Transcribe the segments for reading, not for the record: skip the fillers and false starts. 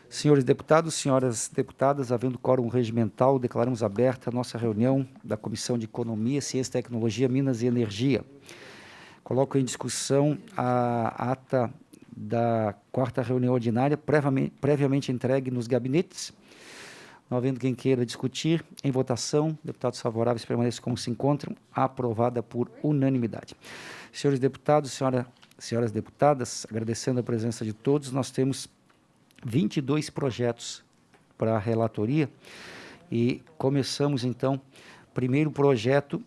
Senhores deputados, senhoras deputadas, havendo quórum regimental, declaramos aberta a nossa reunião da Comissão de Economia, Ciência, Tecnologia, Minas e Energia. Coloco em discussão a ata da quarta reunião ordinária, previamente entregue nos gabinetes. Não havendo quem queira discutir, em votação, deputados favoráveis permaneçam como se encontram, aprovada por unanimidade. Senhores deputados, senhoras deputadas, agradecendo a presença de todos, nós temos 22 projetos para a relatoria e começamos, então, primeiro projeto,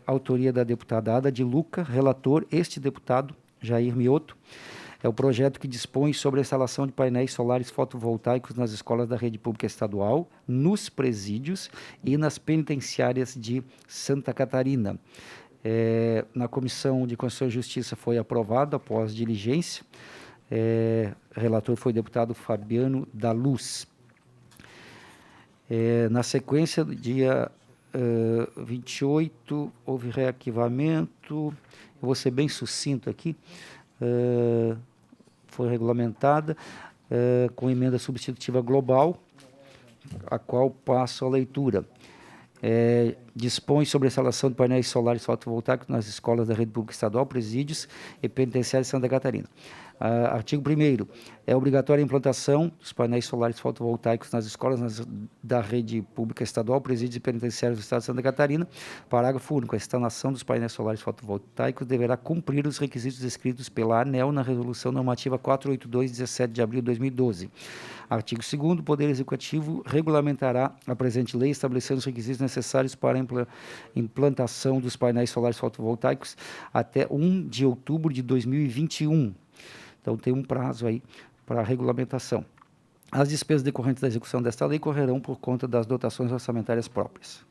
autoria da deputada Ada de Luca, relator, este deputado, Jair Mioto, é o projeto que dispõe sobre a instalação de painéis solares fotovoltaicos nas escolas da rede pública estadual, nos presídios e nas penitenciárias de Santa Catarina. Na Comissão de Constituição e Justiça foi aprovado após diligência. Relator foi o deputado Fabiano da Luz. Na sequência, do dia 28, houve rearquivamento. Eu vou ser bem sucinto aqui. Foi regulamentada com emenda substitutiva global, a qual passo a leitura. Dispõe sobre a instalação de painéis solares fotovoltaicos nas escolas da rede pública estadual, presídios e penitenciárias de Santa Catarina. Artigo 1º, é obrigatória a implantação dos painéis solares fotovoltaicos nas escolas da rede pública estadual, presídios e penitenciários do estado de Santa Catarina. Parágrafo único, a instalação dos painéis solares fotovoltaicos deverá cumprir os requisitos descritos pela ANEEL na Resolução Normativa 482, 17 de abril de 2012. Artigo 2º, o Poder Executivo regulamentará a presente lei, estabelecendo os requisitos necessários para a implantação dos painéis solares fotovoltaicos até 1 de outubro de 2021. Então, tem um prazo aí para a regulamentação. As despesas decorrentes da execução desta lei correrão por conta das dotações orçamentárias próprias.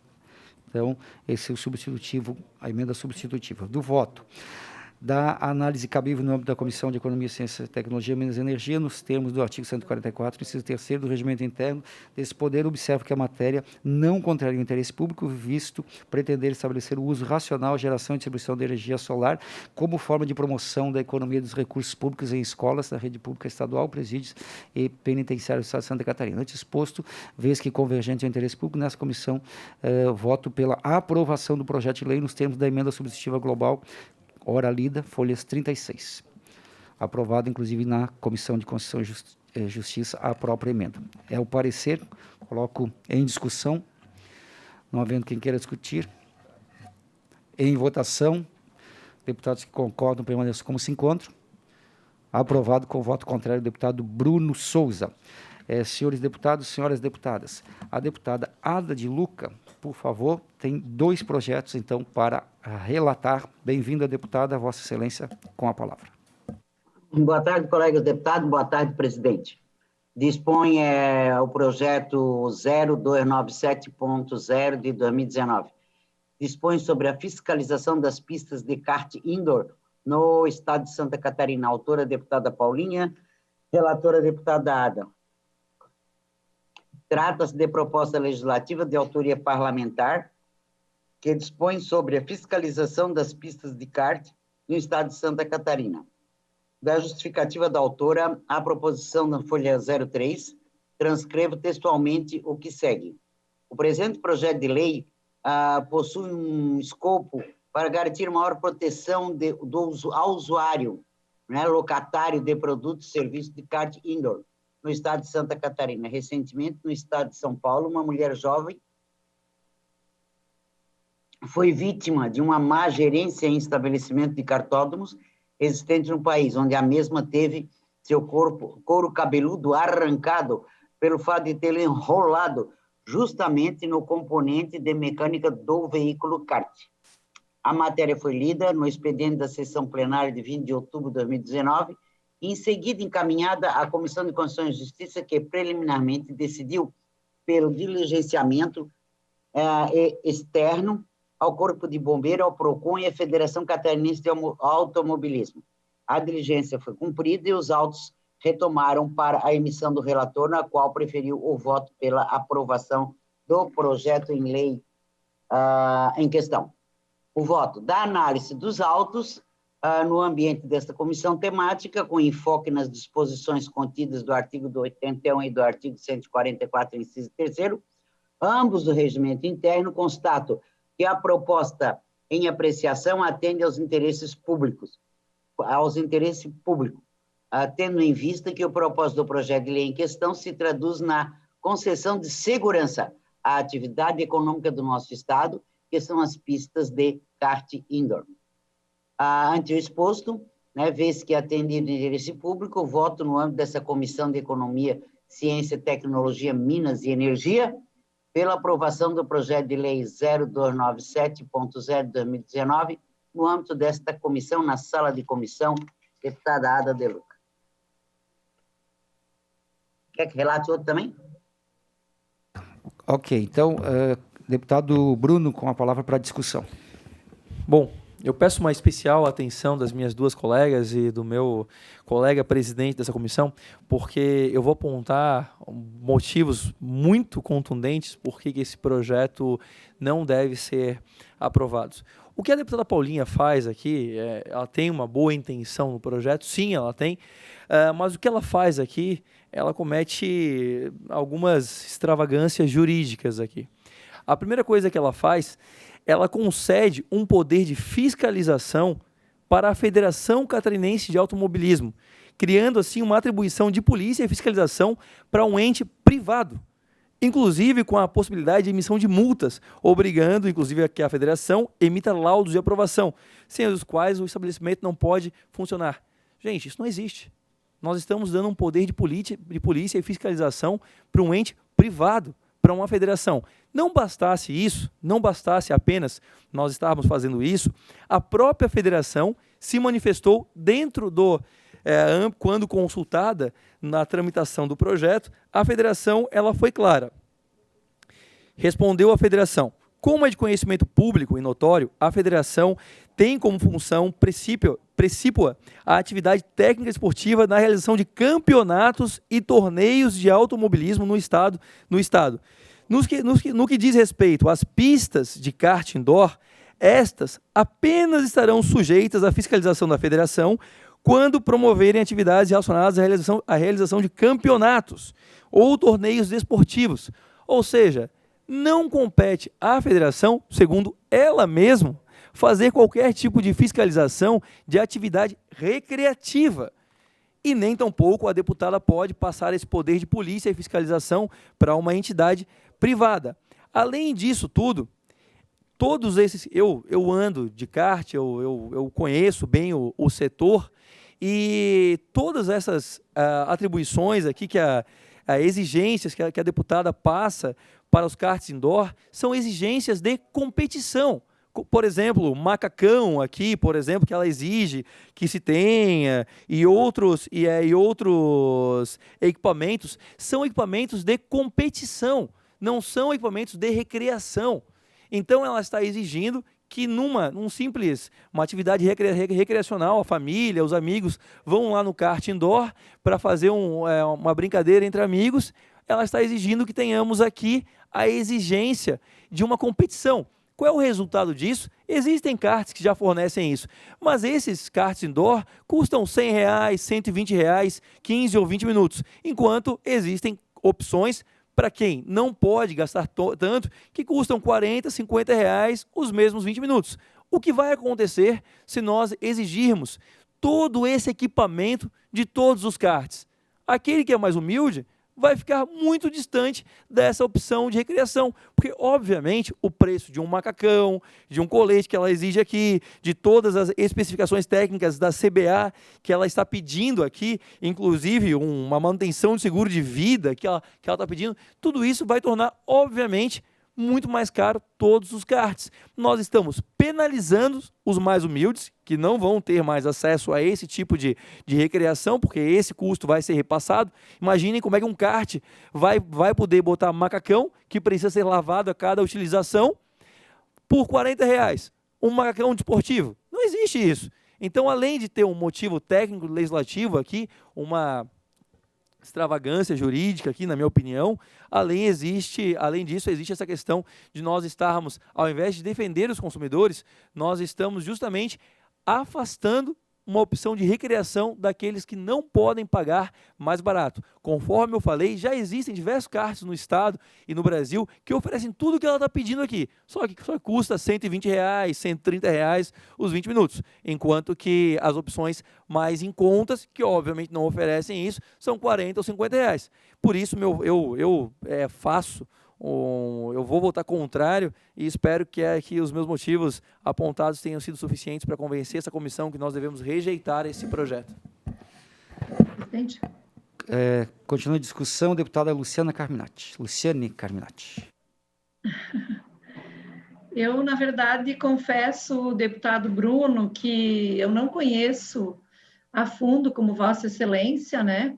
Então, esse é o substitutivo, a emenda substitutiva. Do voto. Da análise cabível no âmbito da Comissão de Economia, Ciência, Tecnologia, Minas e Energia, nos termos do artigo 144, inciso 3º do Regimento Interno desse Poder, observo que a matéria não contraria o interesse público, visto pretender estabelecer o uso racional, geração e distribuição de energia solar como forma de promoção da economia dos recursos públicos em escolas da rede pública estadual, presídios e penitenciários do estado de Santa Catarina. Antes exposto, vez que convergente ao interesse público, nessa comissão, voto pela aprovação do projeto de lei nos termos da emenda substitutiva global, hora lida, folhas 36. Aprovado, inclusive, na Comissão de Constituição e Justiça, a própria emenda. É o parecer, coloco em discussão, não havendo quem queira discutir. Em votação, deputados que concordam permaneçam como se encontram. Aprovado com voto contrário do deputado Bruno Souza. Senhores deputados, senhoras deputadas, a deputada Ada de Luca, por favor, tem 2 projetos, então, para relatar. Bem-vinda, deputada, Vossa Excelência, com a palavra. Boa tarde, colegas deputados, boa tarde, presidente. Dispõe o projeto 0297.0 de 2019. Dispõe sobre a fiscalização das pistas de kart indoor no estado de Santa Catarina. Autora, a deputada Paulinha, relatora, a deputada Ada. Trata-se de proposta legislativa de autoria parlamentar que dispõe sobre a fiscalização das pistas de kart no estado de Santa Catarina. Da justificativa da autora, a proposição na folha 03, transcrevo textualmente o que segue. O presente projeto de lei possui um escopo para garantir maior proteção ao usuário, né, locatário de produtos e serviços de kart indoor, no estado de Santa Catarina. Recentemente, no estado de São Paulo, uma mulher jovem foi vítima de uma má gerência em estabelecimento de cartódromos existente no país, onde a mesma teve seu couro cabeludo arrancado pelo fato de tê-lo enrolado justamente no componente de mecânica do veículo kart. A matéria foi lida no expediente da sessão plenária de 20 de outubro de 2019, e em seguida encaminhada à Comissão de Constituição e Justiça, que preliminarmente decidiu pelo diligenciamento externo ao Corpo de Bombeiro, ao PROCON e à Federação Catarinense de Automobilismo. A diligência foi cumprida e os autos retomaram para a emissão do relator, na qual preferiu o voto pela aprovação do projeto em lei em questão. O voto da análise dos autos no ambiente desta comissão temática, com enfoque nas disposições contidas do artigo 81 e do artigo 144, inciso 3º, ambos do regimento interno, constato que a proposta em apreciação atende aos interesses públicos, tendo em vista que o propósito do projeto de lei em questão se traduz na concessão de segurança à atividade econômica do nosso Estado, que são as pistas de kart indoor. Ante o exposto, vez que atendido o interesse público, voto no âmbito dessa Comissão de Economia, Ciência, Tecnologia, Minas e Energia, pela aprovação do projeto de lei 0297.0/2019, no âmbito desta comissão, na sala de comissão, deputada Ada De Luca. Quer que relate outro também? Ok, então, deputado Bruno, com a palavra para a discussão. Bom, eu peço uma especial atenção das minhas duas colegas e do meu colega presidente dessa comissão, porque eu vou apontar motivos muito contundentes por que esse projeto não deve ser aprovado. O que a deputada Paulinha faz aqui, ela tem uma boa intenção no projeto, sim, ela tem, mas o que ela faz aqui, ela comete algumas extravagâncias jurídicas aqui. A primeira coisa que ela faz, ela concede um poder de fiscalização para a Federação Catarinense de Automobilismo, criando assim uma atribuição de polícia e fiscalização para um ente privado, inclusive com a possibilidade de emissão de multas, obrigando inclusive a que a federação emita laudos de aprovação, sem os quais o estabelecimento não pode funcionar. Gente, isso não existe. Nós estamos dando um poder de polícia e fiscalização para um ente privado, para uma federação. Não bastasse isso, não bastasse apenas nós estarmos fazendo isso, a própria federação se manifestou dentro do, quando consultada na tramitação do projeto, a federação ela foi clara. Respondeu a federação: como é de conhecimento público e notório, a federação tem como função precípua a atividade técnica esportiva na realização de campeonatos e torneios de automobilismo no Estado. No que diz respeito às pistas de kart indoor, estas apenas estarão sujeitas à fiscalização da federação quando promoverem atividades relacionadas à realização de campeonatos ou torneios desportivos. Ou seja, não compete à federação, segundo ela mesma, fazer qualquer tipo de fiscalização de atividade recreativa. E nem tampouco a deputada pode passar esse poder de polícia e fiscalização para uma entidade privada. Além disso tudo, todos esses... Eu ando de kart, eu conheço bem o setor, e todas essas atribuições aqui, exigências que a deputada passa para os karts indoor, são exigências de competição. Por exemplo, o macacão aqui, por exemplo, que ela exige que se tenha, e outros equipamentos, são equipamentos de competição, não são equipamentos de recreação. Então, ela está exigindo que uma atividade recreacional, a família, os amigos vão lá no kart indoor para fazer uma brincadeira entre amigos, ela está exigindo que tenhamos aqui a exigência de uma competição. Qual é o resultado disso? Existem karts que já fornecem isso, mas esses karts indoor custam R$100, R$120, 15 ou 20 minutos, enquanto existem opções para quem não pode gastar tanto, que custam R$40, R$50 os mesmos 20 minutos. O que vai acontecer se nós exigirmos todo esse equipamento de todos os karts? Aquele que é mais humilde vai ficar muito distante dessa opção de recreação, porque, obviamente, o preço de um macacão, de um colete que ela exige aqui, de todas as especificações técnicas da CBA que ela está pedindo aqui, inclusive uma manutenção de seguro de vida que ela está pedindo, tudo isso vai tornar, obviamente, muito mais caro todos os karts. Nós estamos penalizando os mais humildes, que não vão ter mais acesso a esse tipo de recreação, porque esse custo vai ser repassado. Imaginem como é que um kart vai poder botar macacão, que precisa ser lavado a cada utilização, por R$40. Um macacão desportivo. Não existe isso. Então, além de ter um motivo técnico legislativo aqui, uma extravagância jurídica aqui, na minha opinião, além disso, existe essa questão de nós estarmos, ao invés de defender os consumidores, nós estamos justamente afastando uma opção de recreação daqueles que não podem pagar mais barato. Conforme eu falei, já existem diversos karts no estado e no Brasil que oferecem tudo o que ela está pedindo aqui, só que só custa R$120, R$130 os 20 minutos, enquanto que as opções mais em contas, que obviamente não oferecem isso, são R$40 ou R$50. Por isso, eu vou votar contrário e espero que os meus motivos apontados tenham sido suficientes para convencer essa comissão que nós devemos rejeitar esse projeto. Presidente. Continua a discussão, deputada Luciane Carminati. Eu, na verdade, confesso, deputado Bruno, que eu não conheço a fundo como Vossa Excelência, né?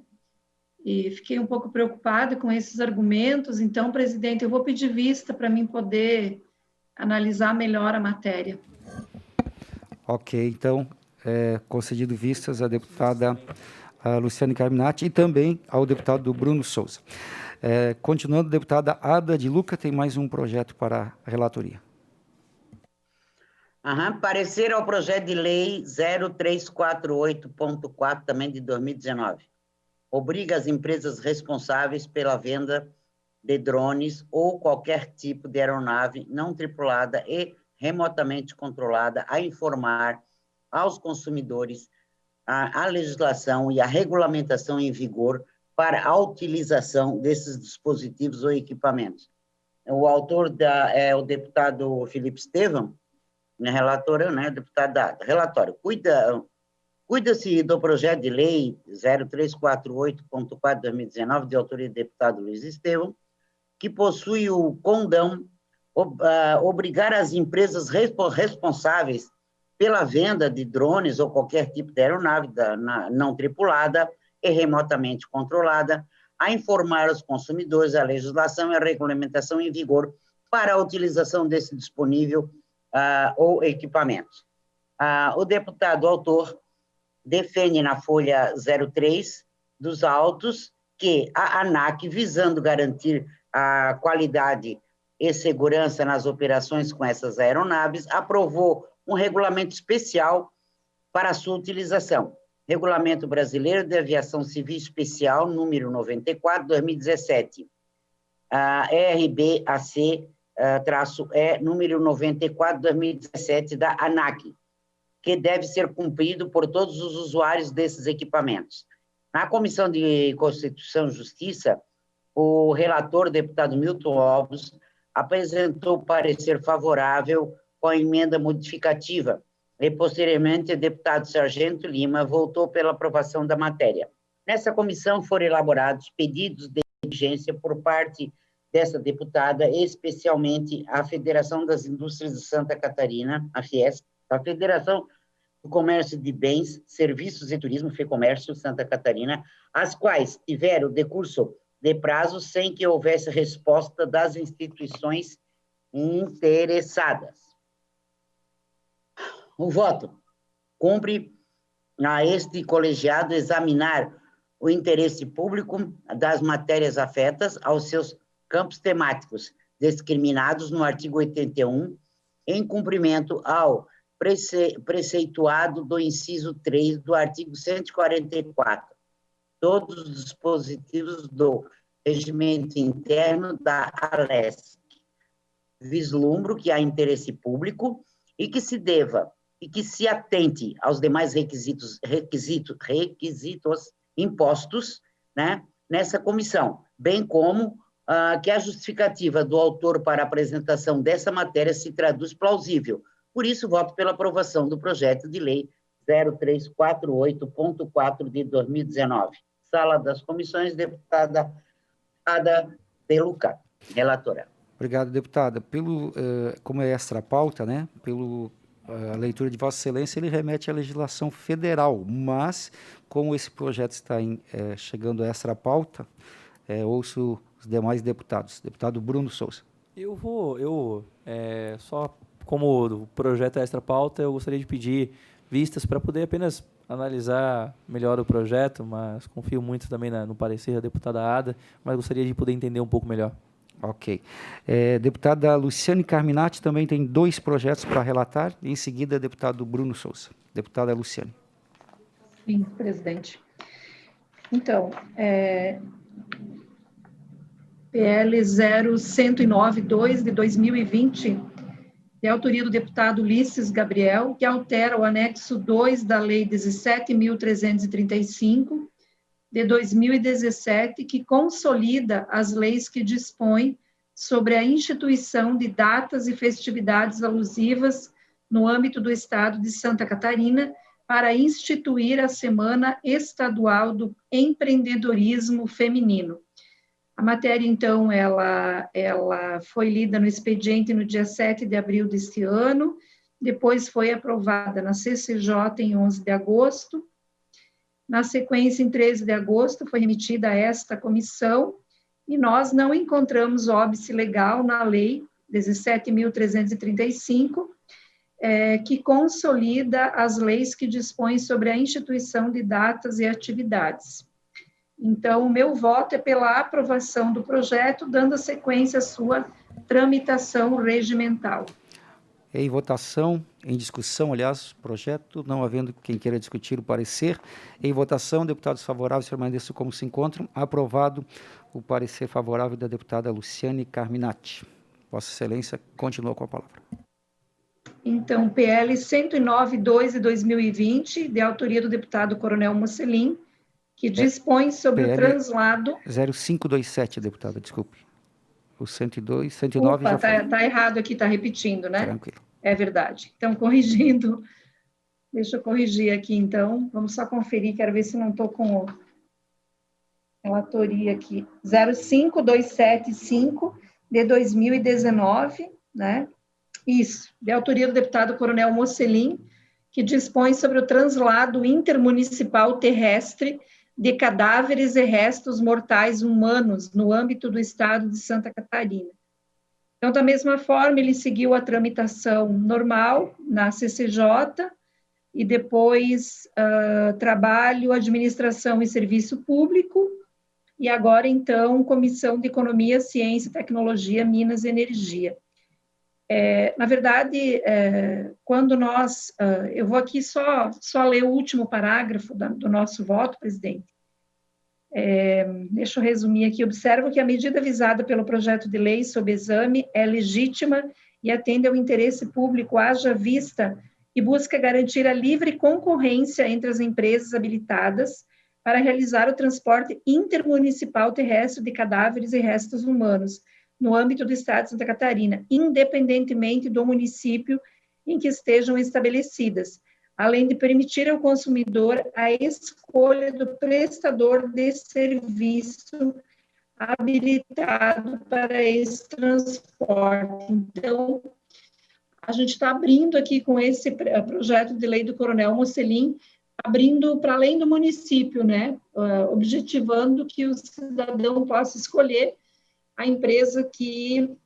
E fiquei um pouco preocupada com esses argumentos. Então, presidente, eu vou pedir vista para mim poder analisar melhor a matéria. Ok, então, concedido vistas à deputada Luciane Carminati e também ao deputado Bruno Souza. Continuando, deputada Ada de Luca tem mais um projeto para a relatoria. Parecer ao projeto de lei 0348.4, também de 2019. Obriga as empresas responsáveis pela venda de drones ou qualquer tipo de aeronave não tripulada e remotamente controlada a informar aos consumidores a legislação e a regulamentação em vigor para a utilização desses dispositivos ou equipamentos. O autor é o deputado Felipe Estevão, relator, né, deputado relatório. Cuida-se do projeto de lei 0348.4/2019, de autoria do deputado Luiz Estevão, que possui o condão obrigar as empresas responsáveis pela venda de drones ou qualquer tipo de aeronave não tripulada e remotamente controlada a informar os consumidores a legislação e a regulamentação em vigor para a utilização desse disponível ou equipamento. O deputado autor defende na folha 03 dos autos que a ANAC, visando garantir a qualidade e segurança nas operações com essas aeronaves, aprovou um regulamento especial para a sua utilização. Regulamento Brasileiro de Aviação Civil Especial, número 94, 2017. RBAC-E, número 94, 2017, da ANAC, que deve ser cumprido por todos os usuários desses equipamentos. Na Comissão de Constituição e Justiça, o relator, deputado Milton Ovos, apresentou parecer favorável com a emenda modificativa e, posteriormente, o deputado Sargento Lima votou pela aprovação da matéria. Nessa comissão foram elaborados pedidos de diligência por parte dessa deputada, especialmente a Federação das Indústrias de Santa Catarina, a Fiesp, a Federação do Comércio de Bens, Serviços e Turismo, FEComércio, Santa Catarina, as quais tiveram decurso de prazo sem que houvesse resposta das instituições interessadas. O voto cumpre a este colegiado examinar o interesse público das matérias afetas aos seus campos temáticos discriminados no artigo 81, em cumprimento ao preceituado do inciso 3 do artigo 144. Todos os dispositivos do regimento interno da ALESC. Vislumbro que há interesse público e que se deva e que se atente aos demais requisitos impostos, né, nessa comissão, bem como que a justificativa do autor para a apresentação dessa matéria se traduz plausível. Por isso, voto pela aprovação do projeto de lei 0348.4 de 2019. Sala das Comissões, deputada Ada de Luca, relatora. Obrigado, deputada. Como é extra pauta, né, a leitura de Vossa Excelência, ele remete à legislação federal, mas, como esse projeto está chegando a extra pauta, ouço os demais deputados. Deputado Bruno Souza. Só como o projeto é extra pauta, eu gostaria de pedir vistas para poder apenas analisar melhor o projeto, mas confio muito também no parecer da deputada Ada, mas gostaria de poder entender um pouco melhor. Ok. Deputada Luciane Carminati também tem 2 projetos para relatar. Em seguida, deputado Bruno Souza. Deputada Luciane. Sim, presidente. Então, PL 0109-2 de 2020, de autoria do deputado Ulisses Gabriel, que altera o anexo 2 da Lei 17.335, de 2017, que consolida as leis que dispõem sobre a instituição de datas e festividades alusivas no âmbito do Estado de Santa Catarina, para instituir a Semana Estadual do Empreendedorismo Feminino. A matéria, então, ela foi lida no expediente no dia 7 de abril deste ano, depois foi aprovada na CCJ em 11 de agosto. Na sequência, em 13 de agosto, foi remetida a esta comissão, e nós não encontramos óbice legal na Lei 17.335, que consolida as leis que dispõem sobre a instituição de datas e atividades. Então, o meu voto é pela aprovação do projeto, dando sequência à sua tramitação regimental. Em votação, em discussão, aliás, projeto, não havendo quem queira discutir o parecer. Em votação, deputados favoráveis permaneçam como se encontram. Aprovado o parecer favorável da deputada Luciane Carminati. Vossa Excelência continua com a palavra. Então, PL 109-2 de 2020, de autoria do deputado Coronel Mocelin, que dispõe sobre PL o translado... 0527, deputada, desculpe. O 102, 109 já foi. Está errado aqui, está repetindo, né? Tranquilo. É verdade. Então, corrigindo, deixa eu corrigir aqui, então. Vamos só conferir, quero ver se não estou com relatoria aqui. 05275 de 2019, né? Isso, de autoria do deputado Coronel Mocelin, que dispõe sobre o translado intermunicipal terrestre de cadáveres e restos mortais humanos no âmbito do Estado de Santa Catarina. Então, da mesma forma, ele seguiu a tramitação normal na CCJ e depois Trabalho, Administração e Serviço Público e agora, então, Comissão de Economia, Ciência, Tecnologia, Minas e Energia. Na verdade, quando nós... eu vou aqui só ler o último parágrafo do nosso voto, presidente. Deixa eu resumir aqui. Observo que a medida visada pelo projeto de lei sob exame é legítima e atende ao interesse público, haja vista e busca garantir a livre concorrência entre as empresas habilitadas para realizar o transporte intermunicipal terrestre de cadáveres e restos humanos, no âmbito do Estado de Santa Catarina, independentemente do município em que estejam estabelecidas, além de permitir ao consumidor a escolha do prestador de serviço habilitado para esse transporte. Então, a gente está abrindo aqui com esse projeto de lei do Coronel Mocelin, abrindo para além do município, né? Objetivando que o cidadão possa escolher a empresa que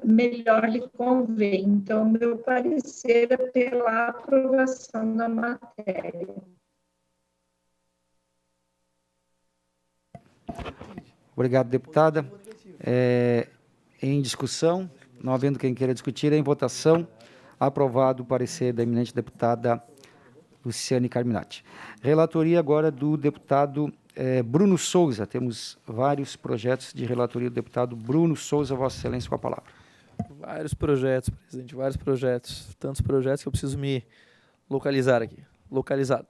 melhor lhe convém. Então, meu parecer é pela aprovação da matéria. Obrigado, deputada. Em discussão, não havendo quem queira discutir, em votação, aprovado o parecer da eminente deputada Luciane Carminati. Relatoria agora do deputado Bruno Souza. Temos vários projetos de relatoria do deputado Bruno Souza. Vossa Excelência, com a palavra. Vários projetos, presidente, vários projetos. Tantos projetos que eu preciso me localizar aqui. Localizado.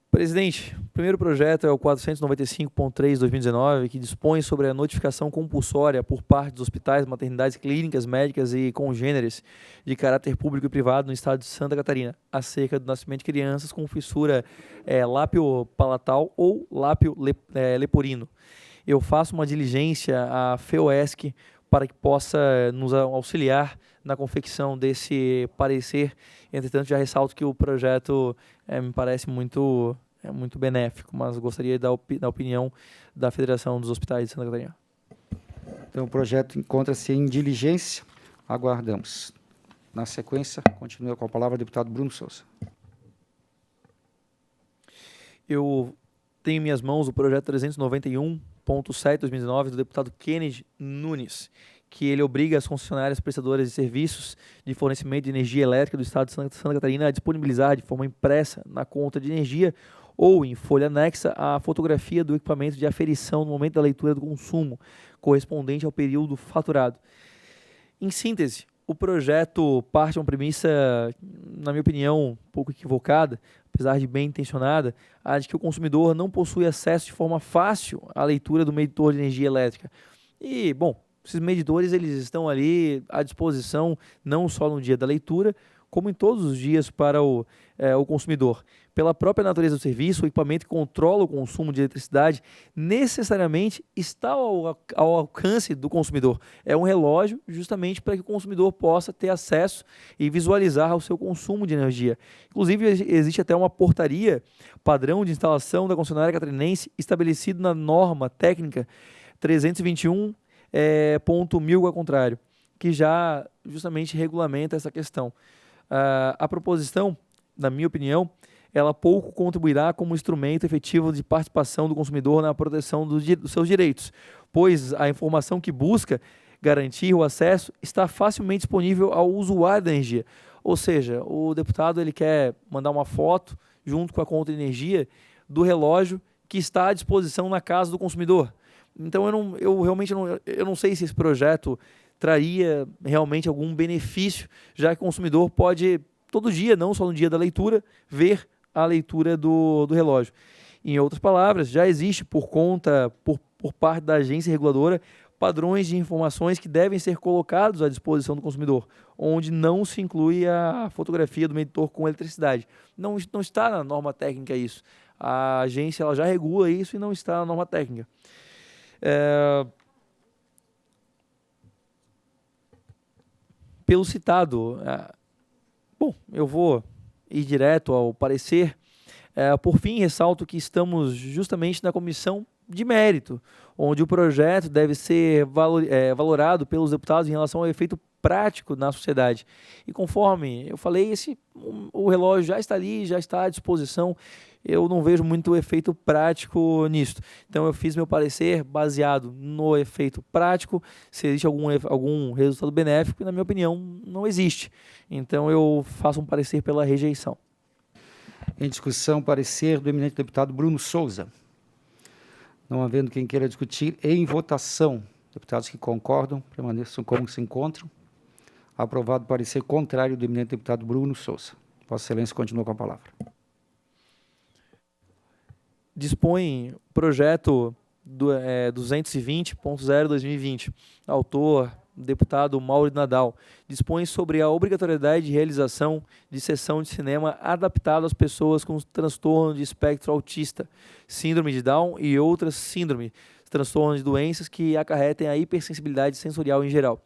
Presidente, o primeiro projeto é o 495.3/2019, que dispõe sobre a notificação compulsória por parte dos hospitais, maternidades, clínicas, médicas e congêneres de caráter público e privado no estado de Santa Catarina, acerca do nascimento de crianças com fissura lápio-palatal ou lápio-leporino. Eu faço uma diligência à FEOESC para que possa nos auxiliar na confecção desse parecer. Entretanto, já ressalto que o projeto me parece muito benéfico, mas gostaria da opinião da Federação dos Hospitais de Santa Catarina. Então, o projeto encontra-se em diligência. Aguardamos. Na sequência, continua com a palavra o deputado Bruno Souza. Eu tenho em minhas mãos o projeto 391.7/2019 do deputado Kennedy Nunes, que ele obriga as concessionárias prestadoras de serviços de fornecimento de energia elétrica do estado de Santa Catarina a disponibilizar de forma impressa na conta de energia ou em folha anexa a fotografia do equipamento de aferição no momento da leitura do consumo, correspondente ao período faturado. Em síntese, o projeto parte de uma premissa, na minha opinião, um pouco equivocada, apesar de bem intencionada, a de que o consumidor não possui acesso de forma fácil à leitura do medidor de energia elétrica. E, bom, esses medidores eles estão ali à disposição não só no dia da leitura, como em todos os dias para o consumidor. Pela própria natureza do serviço, o equipamento que controla o consumo de eletricidade necessariamente está ao alcance do consumidor. É um relógio justamente para que o consumidor possa ter acesso e visualizar o seu consumo de energia. Inclusive, existe até uma portaria padrão de instalação da concessionária catarinense estabelecido na norma técnica 321.1000 ao contrário, que já justamente regulamenta essa questão. A proposição, na minha opinião, ela pouco contribuirá como instrumento efetivo de participação do consumidor na proteção dos seus direitos, pois a informação que busca garantir o acesso está facilmente disponível ao usuário da energia. Ou seja, o deputado ele quer mandar uma foto junto com a conta de energia do relógio que está à disposição na casa do consumidor. Então eu realmente não sei se esse projeto traria realmente algum benefício, já que o consumidor pode todo dia, não só no dia da leitura, ver a leitura do relógio. Em outras palavras, já existe por parte da agência reguladora padrões de informações que devem ser colocados à disposição do consumidor, onde não se inclui a fotografia do medidor com eletricidade. Não está na norma técnica isso. A agência ela já regula isso e não está na norma técnica. Pelo citado, bom, eu vou ir direto ao parecer. Por fim, ressalto que estamos justamente na comissão de mérito, onde o projeto deve ser valorado pelos deputados em relação ao efeito prático na sociedade. E conforme eu falei, o relógio já está ali, já está à disposição. Eu não vejo muito efeito prático nisso. Então eu fiz meu parecer baseado no efeito prático, se existe algum resultado benéfico, e na minha opinião não existe. Então eu faço um parecer pela rejeição. Em discussão, parecer do eminente deputado Bruno Souza. Não havendo quem queira discutir, em votação, deputados que concordam, permaneçam como se encontram. Aprovado o parecer contrário do eminente deputado Bruno Souza. Vossa Excelência continua com a palavra. Dispõe o projeto 220.0/2020, autor, deputado Mauro Nadal, dispõe sobre a obrigatoriedade de realização de sessão de cinema adaptada às pessoas com transtorno de espectro autista, síndrome de Down e outras síndromes, transtornos de doenças que acarretem a hipersensibilidade sensorial em geral.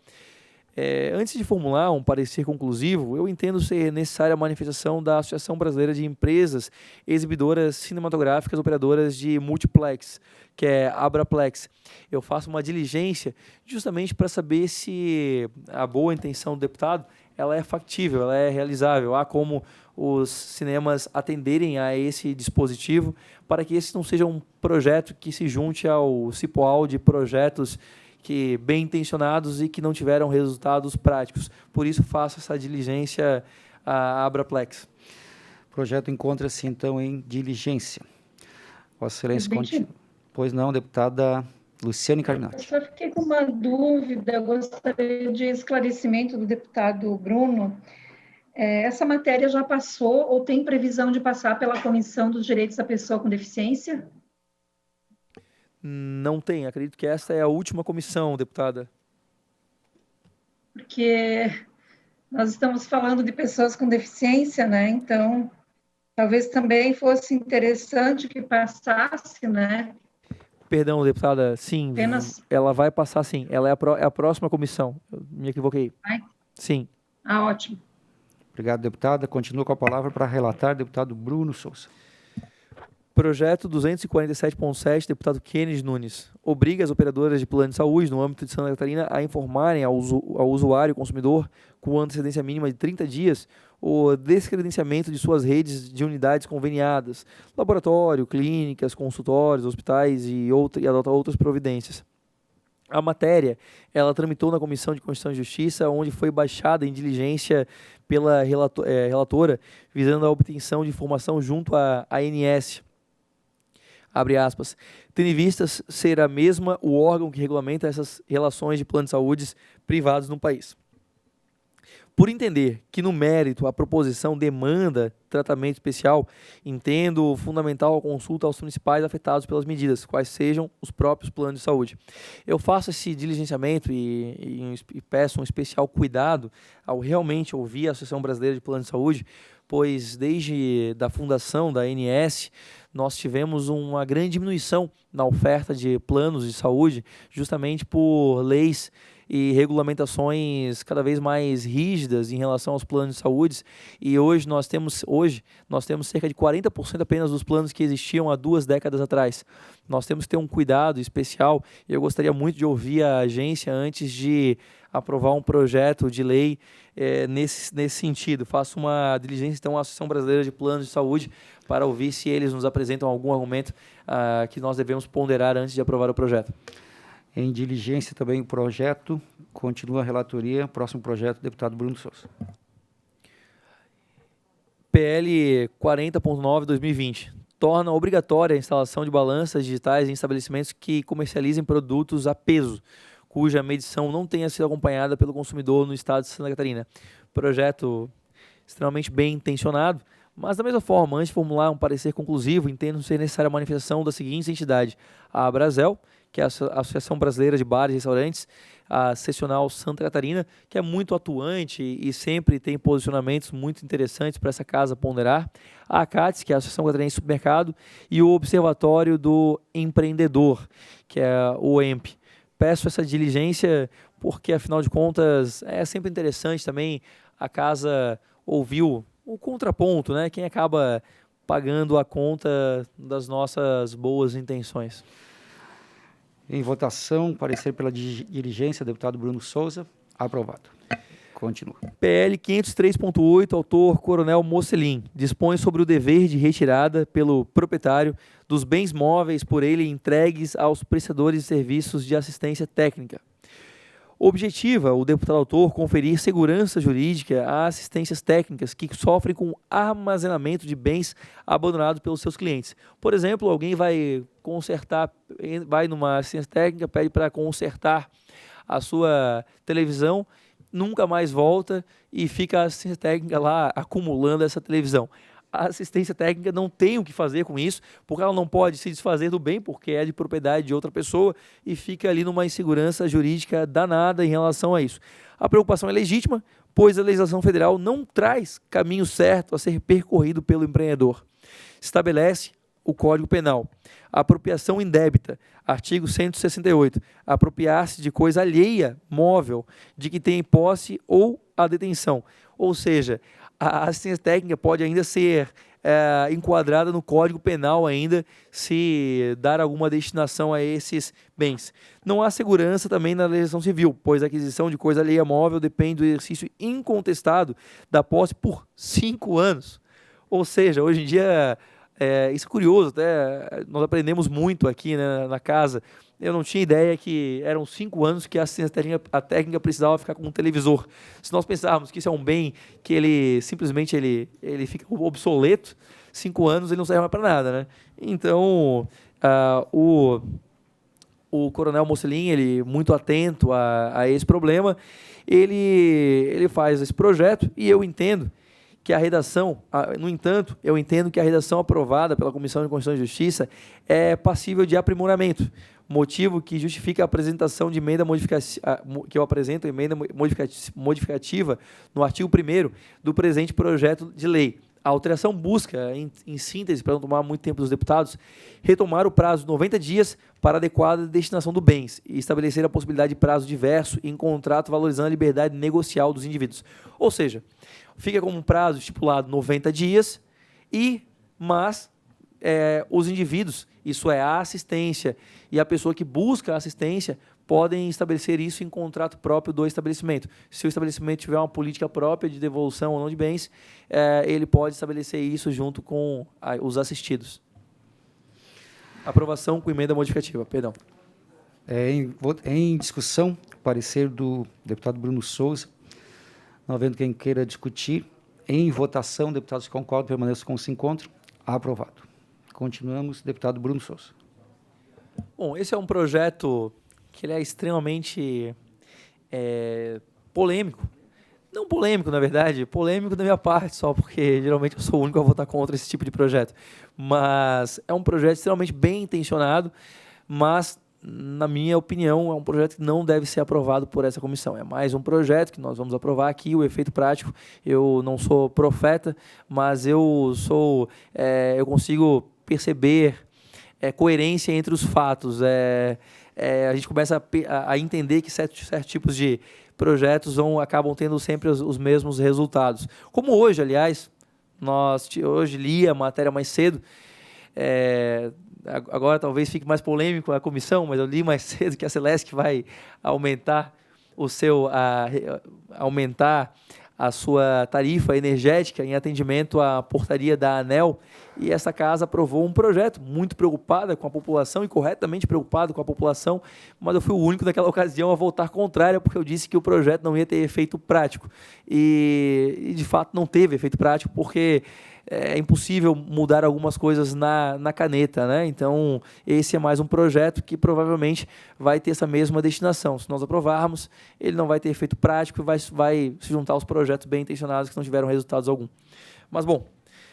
Antes de formular um parecer conclusivo, eu entendo ser necessária a manifestação da Associação Brasileira de Empresas Exibidoras Cinematográficas Operadoras de Multiplex, que é Abraplex. Eu faço uma diligência justamente para saber se a boa intenção do deputado ela é factível, ela é realizável. Há como os cinemas atenderem a esse dispositivo para que esse não seja um projeto que se junte ao cipoal de projetos que bem intencionados e que não tiveram resultados práticos. Por isso, faço essa diligência à Abraplex. O projeto encontra-se, então, em diligência. Vossa Excelência continua. Pois não, deputada Luciane Carminati. Eu só fiquei com uma dúvida, eu gostaria de esclarecimento do deputado Bruno. Essa matéria já passou ou tem previsão de passar pela Comissão dos Direitos da Pessoa com Deficiência? Não tem, acredito que essa é a última comissão, deputada. Porque nós estamos falando de pessoas com deficiência, né? Então, talvez também fosse interessante que passasse, né? Perdão, deputada, sim, ela vai passar sim, ela é a próxima comissão, eu me equivoquei. Vai? Sim. Obrigado, deputada. Continua com a palavra para relatar, deputado Bruno Souza. O Projeto 247.7, deputado Kennedy Nunes, obriga as operadoras de plano de saúde no âmbito de Santa Catarina a informarem ao usuário, consumidor, com antecedência mínima de 30 dias, o descredenciamento de suas redes de unidades conveniadas, laboratório, clínicas, consultórios, hospitais e adota outras providências. A matéria, ela tramitou na Comissão de Constituição e Justiça, onde foi baixada em diligência pela relatora, visando a obtenção de informação junto à ANS. Abre aspas. Tendo em vistas ser a mesma o órgão que regulamenta essas relações de planos de saúde privados no país. Por entender que, no mérito, a proposição demanda tratamento especial, entendo fundamental a consulta aos municipais afetados pelas medidas, quais sejam os próprios planos de saúde. Eu faço esse diligenciamento e peço um especial cuidado ao realmente ouvir a Associação Brasileira de Planos de Saúde, pois desde a fundação da ANS, nós tivemos uma grande diminuição na oferta de planos de saúde, justamente por leis e regulamentações cada vez mais rígidas em relação aos planos de saúde, e hoje nós temos cerca de 40% apenas dos planos que existiam há 2 décadas atrás. Nós temos que ter um cuidado especial, e eu gostaria muito de ouvir a agência antes de aprovar um projeto de lei nesse sentido. Faço uma diligência, então, à Associação Brasileira de Planos de Saúde para ouvir se eles nos apresentam algum argumento que nós devemos ponderar antes de aprovar o projeto. Em diligência também o projeto, continua a relatoria, próximo projeto, deputado Bruno Souza. PL 40.9/2020 torna obrigatória a instalação de balanças digitais em estabelecimentos que comercializem produtos a peso, cuja medição não tenha sido acompanhada pelo consumidor no estado de Santa Catarina. Projeto extremamente bem intencionado, mas da mesma forma, antes de formular um parecer conclusivo, entendo ser necessária a manifestação da seguinte entidade: a Abrazel, que é a Associação Brasileira de Bares e Restaurantes, a Seccional Santa Catarina, que é muito atuante e sempre tem posicionamentos muito interessantes para essa casa ponderar, a ACATS, que é a Associação Catarinense de Supermercado, e o Observatório do Empreendedor, que é o EMP. Peço essa diligência porque, afinal de contas, é sempre interessante também a casa ouvir o contraponto, né? Quem acaba pagando a conta das nossas boas intenções. Em votação, parecer pela diligência, deputado Bruno Souza. Aprovado. Continua. PL 503.8, autor Coronel Mocelin, dispõe sobre o dever de retirada pelo proprietário dos bens móveis por ele entregues aos prestadores de serviços de assistência técnica. Objetiva o deputado autor conferir segurança jurídica a assistências técnicas que sofrem com armazenamento de bens abandonados pelos seus clientes. Por exemplo, alguém vai numa assistência técnica, pede para consertar a sua televisão, nunca mais volta e fica a assistência técnica lá acumulando essa televisão. A assistência técnica não tem o que fazer com isso, porque ela não pode se desfazer do bem, porque é de propriedade de outra pessoa, e fica ali numa insegurança jurídica danada em relação a isso. A preocupação é legítima, pois a legislação federal não traz caminho certo a ser percorrido pelo empreendedor. Estabelece o Código Penal. Apropriação indébita, artigo 168, apropriar-se de coisa alheia, móvel, de que tem posse ou a detenção. Ou seja, a assistência técnica pode ainda ser enquadrada no Código Penal ainda, se dar alguma destinação a esses bens. Não há segurança também na legislação civil, pois a aquisição de coisa alheia móvel depende do exercício incontestado da posse por 5 anos. Ou seja, hoje em dia, isso é curioso, até nós aprendemos muito aqui, né, na casa. Eu não tinha ideia que eram 5 anos que a assistência técnica precisava ficar com um televisor. Se nós pensarmos que isso é um bem que ele simplesmente ele fica obsoleto, 5 anos ele não serve mais para nada, né? Então, o Coronel Mocelin, ele muito atento a esse problema, ele faz esse projeto e eu entendo que a redação, no entanto, eu entendo que a redação aprovada pela Comissão de Constituição e Justiça é passível de aprimoramento, motivo que justifica a apresentação de emenda que eu apresento, emenda modificativa no artigo 1º do presente projeto de lei. A alteração busca, em síntese, para não tomar muito tempo dos deputados, retomar o prazo de 90 dias para adequada destinação do bens e estabelecer a possibilidade de prazo diverso em contrato valorizando a liberdade negocial dos indivíduos. Ou seja, fica como um prazo estipulado 90 dias, mas os indivíduos, isso é, a assistência e a pessoa que busca a assistência, podem estabelecer isso em contrato próprio do estabelecimento. Se o estabelecimento tiver uma política própria de devolução ou não de bens, ele pode estabelecer isso junto com os assistidos. Aprovação com emenda modificativa, perdão. Em discussão, parecer do deputado Bruno Souza. Não havendo quem queira discutir, em votação, deputados que concordam permaneçam como se encontram. Aprovado. Continuamos, deputado Bruno Souza. Bom, esse é um projeto que ele é extremamente polêmico. Não polêmico, na verdade, polêmico da minha parte, só porque geralmente eu sou o único a votar contra esse tipo de projeto. Mas é um projeto extremamente bem intencionado, mas, na minha opinião, é um projeto que não deve ser aprovado por essa comissão. É mais um projeto que nós vamos aprovar aqui, o efeito prático. Eu não sou profeta, mas eu consigo perceber coerência entre os fatos. A gente começa a entender que certos tipos de projetos acabam tendo sempre os mesmos resultados. Como hoje, aliás, hoje li a matéria mais cedo, agora talvez fique mais polêmico a comissão, mas eu li mais cedo que a Celesc vai aumentar aumentar a sua tarifa energética em atendimento à portaria da ANEEL, e essa casa aprovou um projeto muito preocupada com a população e corretamente preocupado com a população, mas eu fui o único naquela ocasião a votar contrário, porque eu disse que o projeto não ia ter efeito prático. E de fato não teve efeito prático, porque é impossível mudar algumas coisas na caneta, né? Então, esse é mais um projeto que provavelmente vai ter essa mesma destinação. Se nós aprovarmos, ele não vai ter efeito prático e vai se juntar aos projetos bem intencionados que não tiveram resultados algum. Mas, bom,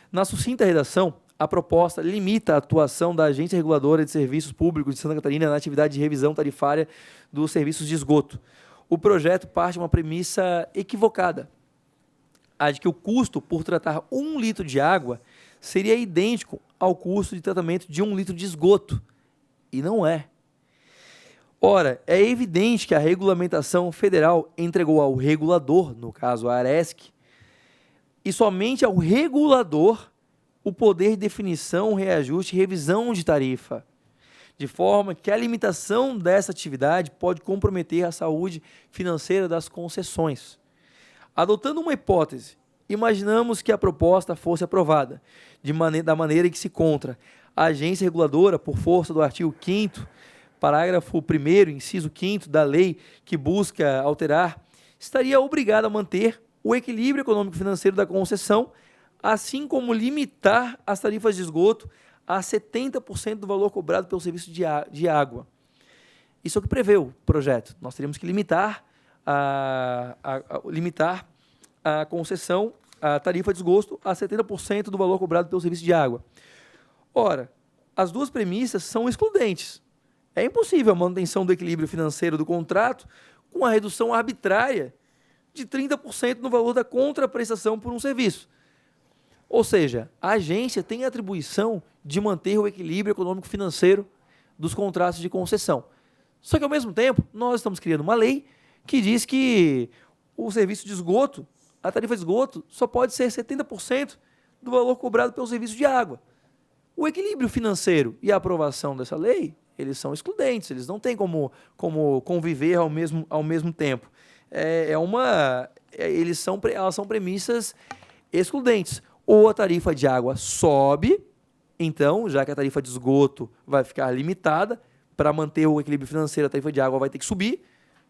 na sucinta redação, a proposta limita a atuação da Agência Reguladora de Serviços Públicos de Santa Catarina na atividade de revisão tarifária dos serviços de esgoto. O projeto parte de uma premissa equivocada, a de que o custo por tratar 1 litro de água seria idêntico ao custo de tratamento de 1 litro de esgoto. E não é. Ora, é evidente que a regulamentação federal entregou ao regulador, no caso a ARESC, e somente ao regulador o poder de definição, reajuste e revisão de tarifa, de forma que a limitação dessa atividade pode comprometer a saúde financeira das concessões. Adotando uma hipótese, imaginamos que a proposta fosse aprovada, da maneira em que se encontra a agência reguladora, por força do artigo 5º, parágrafo 1º, inciso 5º da lei que busca alterar, estaria obrigada a manter o equilíbrio econômico-financeiro da concessão, assim como limitar as tarifas de esgoto a 70% do valor cobrado pelo serviço de água. Isso é o que prevê o projeto. Nós teríamos que limitar a concessão, a tarifa de esgoto, a 70% do valor cobrado pelo serviço de água. Ora, as duas premissas são excludentes. É impossível a manutenção do equilíbrio financeiro do contrato com a redução arbitrária de 30% no valor da contraprestação por um serviço. Ou seja, a agência tem a atribuição de manter o equilíbrio econômico-financeiro dos contratos de concessão. Só que, ao mesmo tempo, nós estamos criando uma lei que diz que o serviço de esgoto, a tarifa de esgoto, só pode ser 70% do valor cobrado pelo serviço de água. O equilíbrio financeiro e a aprovação dessa lei, eles são excludentes, eles não têm como conviver ao mesmo tempo. Elas são premissas excludentes. Ou a tarifa de água sobe, então, já que a tarifa de esgoto vai ficar limitada, para manter o equilíbrio financeiro, a tarifa de água vai ter que subir,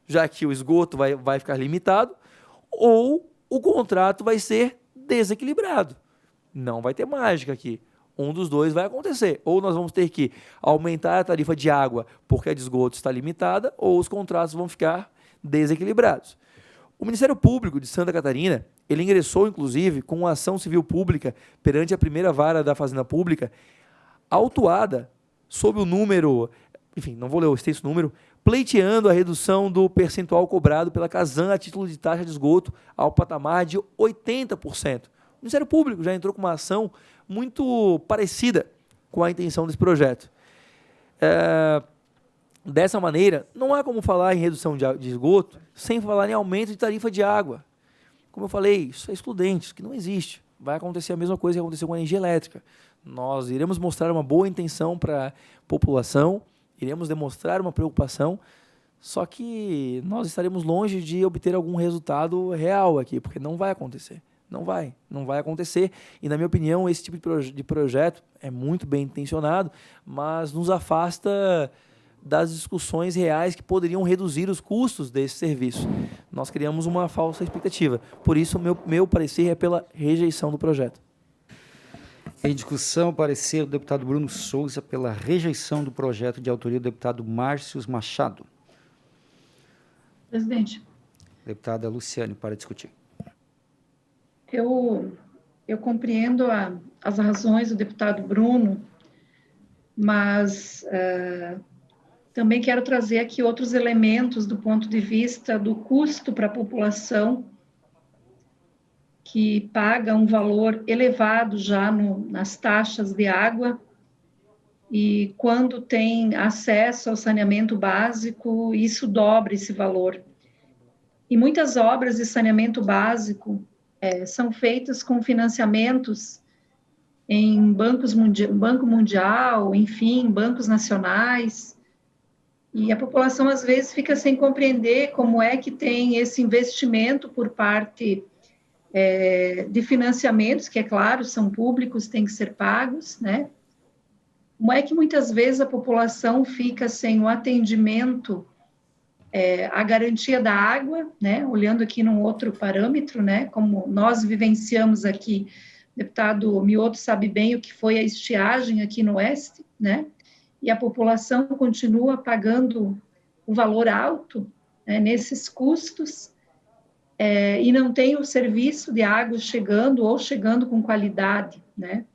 já que o esgoto vai ficar limitado, ou o contrato vai ser desequilibrado. Não vai ter mágica aqui. Um dos dois vai acontecer. Ou nós vamos ter que aumentar a tarifa de água porque a de esgoto está limitada, ou os contratos vão ficar desequilibrados. O Ministério Público de Santa Catarina, ele ingressou, inclusive, com uma ação civil pública perante a primeira vara da Fazenda Pública, autuada sob o número, enfim, não vou ler o extenso número, pleiteando a redução do percentual cobrado pela Casan a título de taxa de esgoto ao patamar de 80%. O Ministério Público já entrou com uma ação muito parecida com a intenção desse projeto. Dessa maneira, não há como falar em redução de esgoto sem falar em aumento de tarifa de água. Como eu falei, isso é excludente, isso que não existe. Vai acontecer a mesma coisa que aconteceu com a energia elétrica. Nós iremos mostrar uma boa intenção para a população, iremos demonstrar uma preocupação, só que nós estaremos longe de obter algum resultado real aqui, porque não vai acontecer. Não vai acontecer. E, na minha opinião, esse tipo de projeto é muito bem intencionado, mas nos afasta das discussões reais que poderiam reduzir os custos desse serviço. Nós criamos uma falsa expectativa. Por isso, meu parecer é pela rejeição do projeto. Em discussão, parecer do deputado Bruno Souza pela rejeição do projeto de autoria do deputado Márcio Machado. Presidente, Deputada Luciane, para discutir. eu compreendo as razões do deputado Bruno, mas também quero trazer aqui outros elementos do ponto de vista do custo para a população, que paga um valor elevado já nas taxas de água, e quando tem acesso ao saneamento básico, isso dobra esse valor. E muitas obras de saneamento básico são feitas com financiamentos em Banco Mundial, enfim, bancos nacionais, e a população às vezes fica sem compreender como é que tem esse investimento por parte de financiamentos, que é claro, são públicos, têm que ser pagos, né? Como é que muitas vezes a população fica sem o atendimento, a garantia da água, né? Olhando aqui num outro parâmetro, né? Como nós vivenciamos aqui, o deputado Mioto sabe bem o que foi a estiagem aqui no Oeste, né? E a população continua pagando o valor alto, né, nesses custos, e não tem o serviço de água chegando ou chegando com qualidade, né?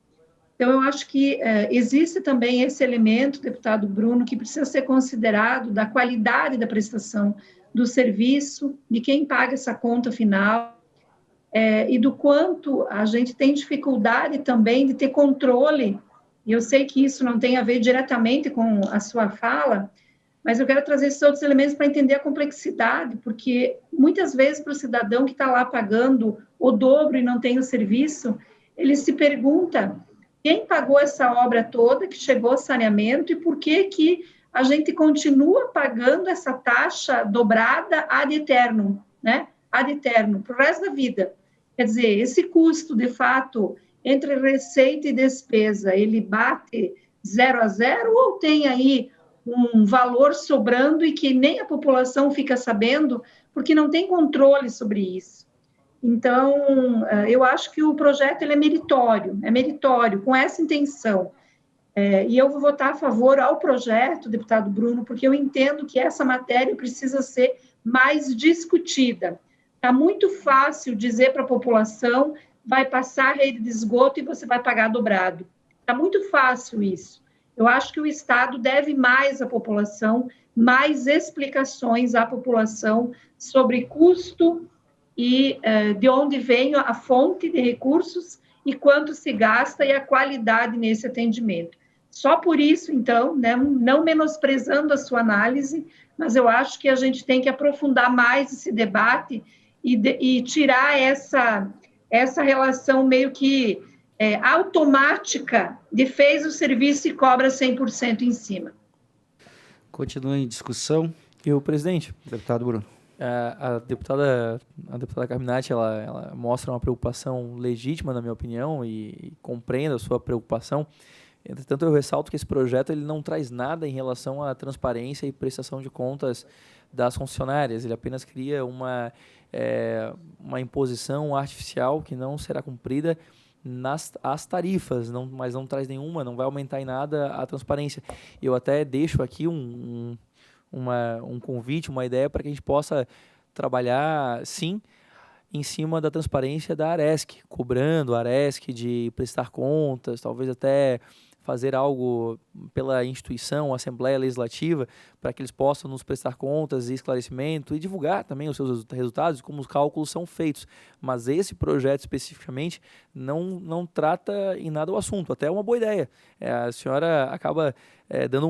Então, eu acho que existe também esse elemento, deputado Bruno, que precisa ser considerado da qualidade da prestação do serviço, de quem paga essa conta final, e do quanto a gente tem dificuldade também de ter controle, e eu sei que isso não tem a ver diretamente com a sua fala, mas eu quero trazer esses outros elementos para entender a complexidade, porque muitas vezes para o cidadão que está lá pagando o dobro e não tem o serviço, ele se pergunta quem pagou essa obra toda, que chegou ao saneamento, e por que a gente continua pagando essa taxa dobrada ad eternum, né? Ad eternum, para o resto da vida. Quer dizer, esse custo, de fato, entre receita e despesa, ele bate 0 a 0 ou tem aí um valor sobrando e que nem a população fica sabendo, porque não tem controle sobre isso. Então, eu acho que o projeto ele é meritório, com essa intenção. E eu vou votar a favor ao projeto, deputado Bruno, porque eu entendo que essa matéria precisa ser mais discutida. Está muito fácil dizer para a população, vai passar a rede de esgoto e você vai pagar dobrado. Está muito fácil isso. Eu acho que o Estado deve mais à população, mais explicações à população sobre custo e de onde vem a fonte de recursos e quanto se gasta e a qualidade nesse atendimento. Só por isso, então, né, não menosprezando a sua análise, mas eu acho que a gente tem que aprofundar mais esse debate e tirar essa relação meio que automática de fez o serviço e cobra 100% em cima. Continua em discussão. Presidente, Deputado Bruno. a deputada Carminati, ela mostra uma preocupação legítima, na minha opinião, e compreendo a sua preocupação. Entretanto, eu ressalto que esse projeto ele não traz nada em relação à transparência e prestação de contas das concessionárias. Ele apenas cria uma imposição artificial que não será cumprida as tarifas, mas não traz nenhuma, não vai aumentar em nada a transparência. Eu até deixo aqui um convite, uma ideia para que a gente possa trabalhar, sim, em cima da transparência da Aresc, cobrando a Aresc de prestar contas, talvez até fazer algo pela instituição, Assembleia Legislativa, para que eles possam nos prestar contas e esclarecimento e divulgar também os seus resultados, como os cálculos são feitos. Mas esse projeto especificamente não trata em nada o assunto, até é uma boa ideia. A senhora acaba dando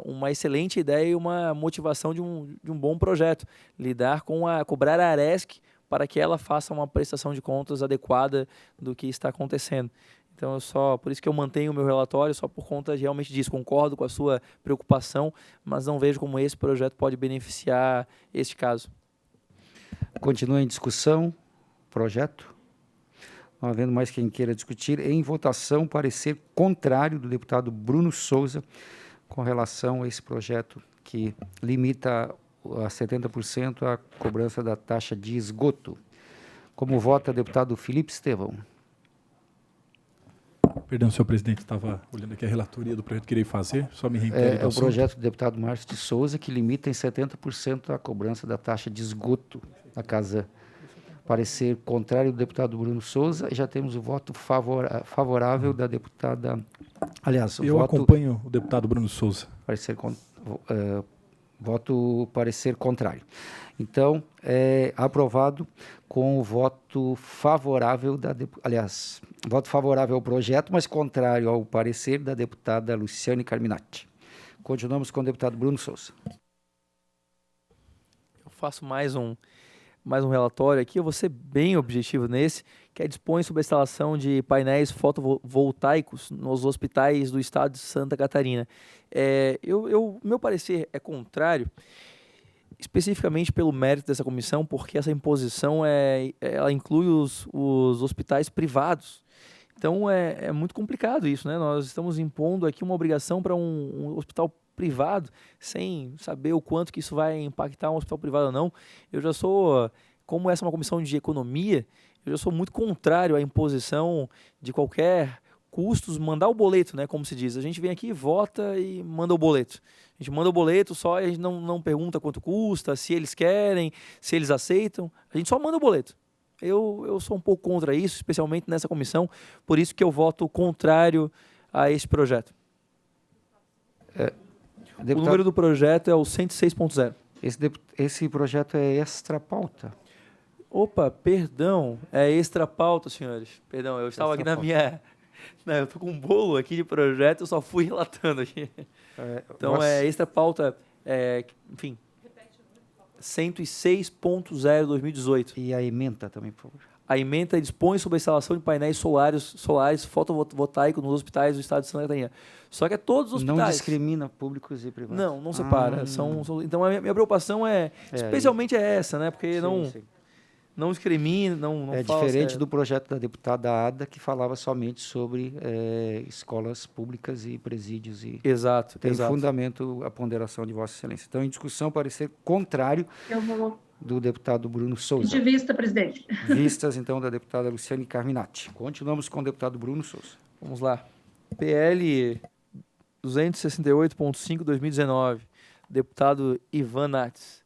uma excelente ideia e uma motivação de um bom projeto, cobrar a Aresc para que ela faça uma prestação de contas adequada do que está acontecendo. Então, por isso que eu mantenho o meu relatório, só por conta realmente disso. Concordo com a sua preocupação, mas não vejo como esse projeto pode beneficiar este caso. Continua em discussão, projeto. Não havendo mais quem queira discutir, em votação, parecer contrário do deputado Bruno Souza com relação a esse projeto que limita a 70% a cobrança da taxa de esgoto. Como vota, deputado Felipe Estevão? Perdão, senhor presidente, estava olhando aqui a relatoria do projeto que irei fazer, só me reitere do É o assunto. projeto do deputado Márcio de Souza que limita em 70% a cobrança da taxa de esgoto da Casan. Parecer contrário do deputado Bruno Souza, e já temos o voto favorável da deputada... Aliás, o Eu voto... acompanho o deputado Bruno Souza. Voto parecer contrário. Então, é aprovado com o voto favorável voto favorável ao projeto, mas contrário ao parecer da deputada Luciane Carminati. Continuamos com o deputado Bruno Souza. Eu faço mais um relatório aqui, eu vou ser bem objetivo nesse, que dispõe sobre a instalação de painéis fotovoltaicos nos hospitais do estado de Santa Catarina. Meu parecer é contrário, especificamente pelo mérito dessa comissão, porque essa imposição ela inclui os hospitais privados. Então é muito complicado isso, né? Nós estamos impondo aqui uma obrigação para um hospital privado, sem saber o quanto que isso vai impactar um hospital privado ou não. Eu já sou, como essa é uma comissão de economia, eu já sou muito contrário à imposição de qualquer custos, mandar o boleto, né, como se diz. A gente vem aqui, vota e manda o boleto. A gente manda o boleto só e a gente não pergunta quanto custa, se eles querem, se eles aceitam. A gente só manda o boleto. Eu sou um pouco contra isso, especialmente nessa comissão, por isso que eu voto contrário a esse projeto. O número do projeto é o 106.0. Esse projeto é extra pauta. Opa, perdão, é extra pauta, senhores. Perdão, eu estava aqui na minha... Não, eu estou com um bolo aqui de projeto, eu só fui relatando aqui. Então, extra pauta, enfim, 106.0 2018. E a ementa também, por favor. A ementa dispõe sobre a instalação de painéis solares fotovoltaicos nos hospitais do estado de Santa Catarina. Só que é todos os hospitais. Não discrimina públicos e privados. Não separa. Então, a minha preocupação especialmente é essa, né? Porque sim. Não discrimina, não fala... Diferente do projeto da deputada Ada, que falava somente sobre escolas públicas e presídios. Exato. Tem fundamento a ponderação de Vossa Excelência. Então, em discussão, parecer contrário do deputado Bruno Souza. De vista, presidente. Vistas, então, da deputada Luciane Carminati. Continuamos com o deputado Bruno Souza. Vamos lá. PL 268.5, 2019. Deputado Ivan Nates.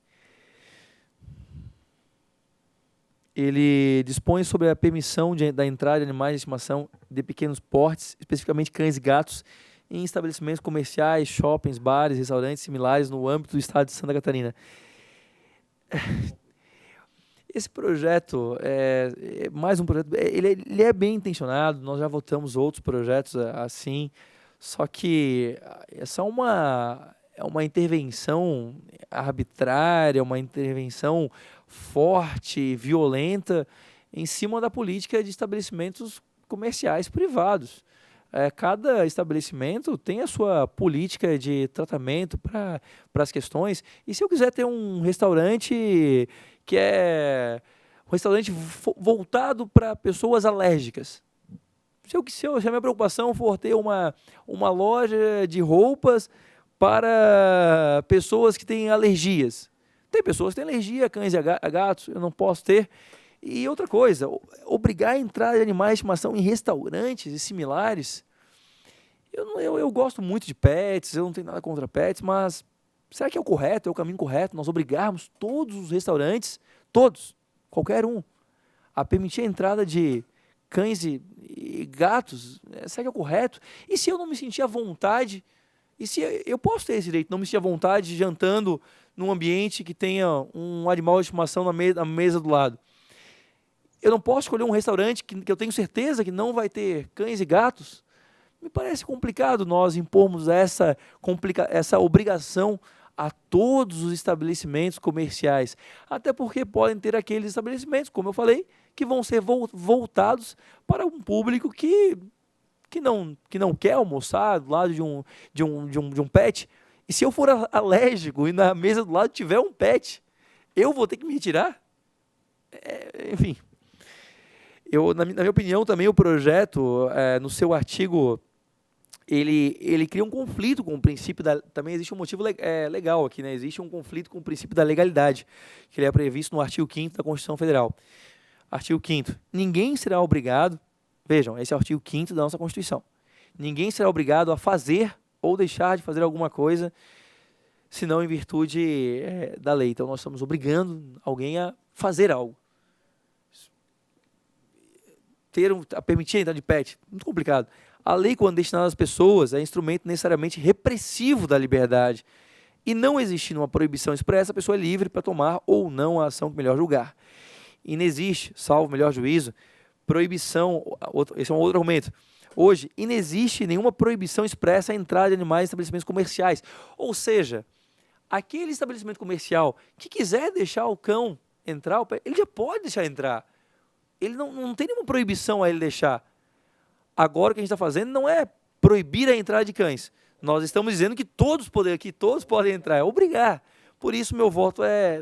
Ele dispõe sobre a permissão da entrada de animais de estimação de pequenos portes, especificamente cães e gatos, em estabelecimentos comerciais, shoppings, bares, restaurantes similares no âmbito do estado de Santa Catarina. Esse projeto é mais um projeto, ele é bem intencionado, nós já votamos outros projetos assim, só que essa é uma intervenção arbitrária, uma intervenção forte, violenta, em cima da política de estabelecimentos comerciais privados. Cada estabelecimento tem a sua política de tratamento para as questões, e se eu quiser ter um restaurante que é um restaurante voltado para pessoas alérgicas, se a minha preocupação for ter uma loja de roupas para pessoas que têm alergias, tem pessoas que têm alergia a cães e a gatos, eu não posso ter. E outra coisa, obrigar a entrada de animais de estimação em restaurantes e similares, eu gosto muito de pets, eu não tenho nada contra pets, mas será que é o correto, é o caminho correto, nós obrigarmos todos os restaurantes, todos, qualquer um, a permitir a entrada de cães e gatos? Será que é o correto? E se eu não me sentir à vontade, e se eu posso ter esse direito, não me sentir à vontade jantando num ambiente que tenha um animal de estimação na mesa do lado? Eu não posso escolher um restaurante que eu tenho certeza que não vai ter cães e gatos? Me parece complicado nós impormos essa obrigação a todos os estabelecimentos comerciais. Até porque podem ter aqueles estabelecimentos, como eu falei, que vão ser voltados para um público que que não quer almoçar do lado de um pet, e se eu for alérgico e na mesa do lado tiver um pet, eu vou ter que me retirar? Enfim. Na minha opinião, também o projeto, no seu artigo, ele cria um conflito com o princípio também existe um motivo legal aqui, né? Existe um conflito com o princípio da legalidade, que ele é previsto no artigo 5º da Constituição Federal. Artigo 5º. Ninguém será obrigado, vejam, esse é o artigo 5º da nossa Constituição. Ninguém será obrigado a fazer ou deixar de fazer alguma coisa, senão em virtude da lei. Então, nós estamos obrigando alguém a fazer algo. A permitir a entrada de pet, muito complicado. A lei, quando destinada às pessoas, é instrumento necessariamente repressivo da liberdade. E não existindo uma proibição expressa, a pessoa é livre para tomar ou não a ação que melhor julgar. E não existe, salvo melhor juízo, proibição, esse é um outro argumento. Hoje, inexiste nenhuma proibição expressa à entrada de animais em estabelecimentos comerciais. Ou seja, aquele estabelecimento comercial que quiser deixar o cão entrar, ele já pode deixar entrar. Ele não tem nenhuma proibição a ele deixar. Agora o que a gente está fazendo não é proibir a entrada de cães. Nós estamos dizendo que todos podem entrar, é obrigar. Por isso meu voto é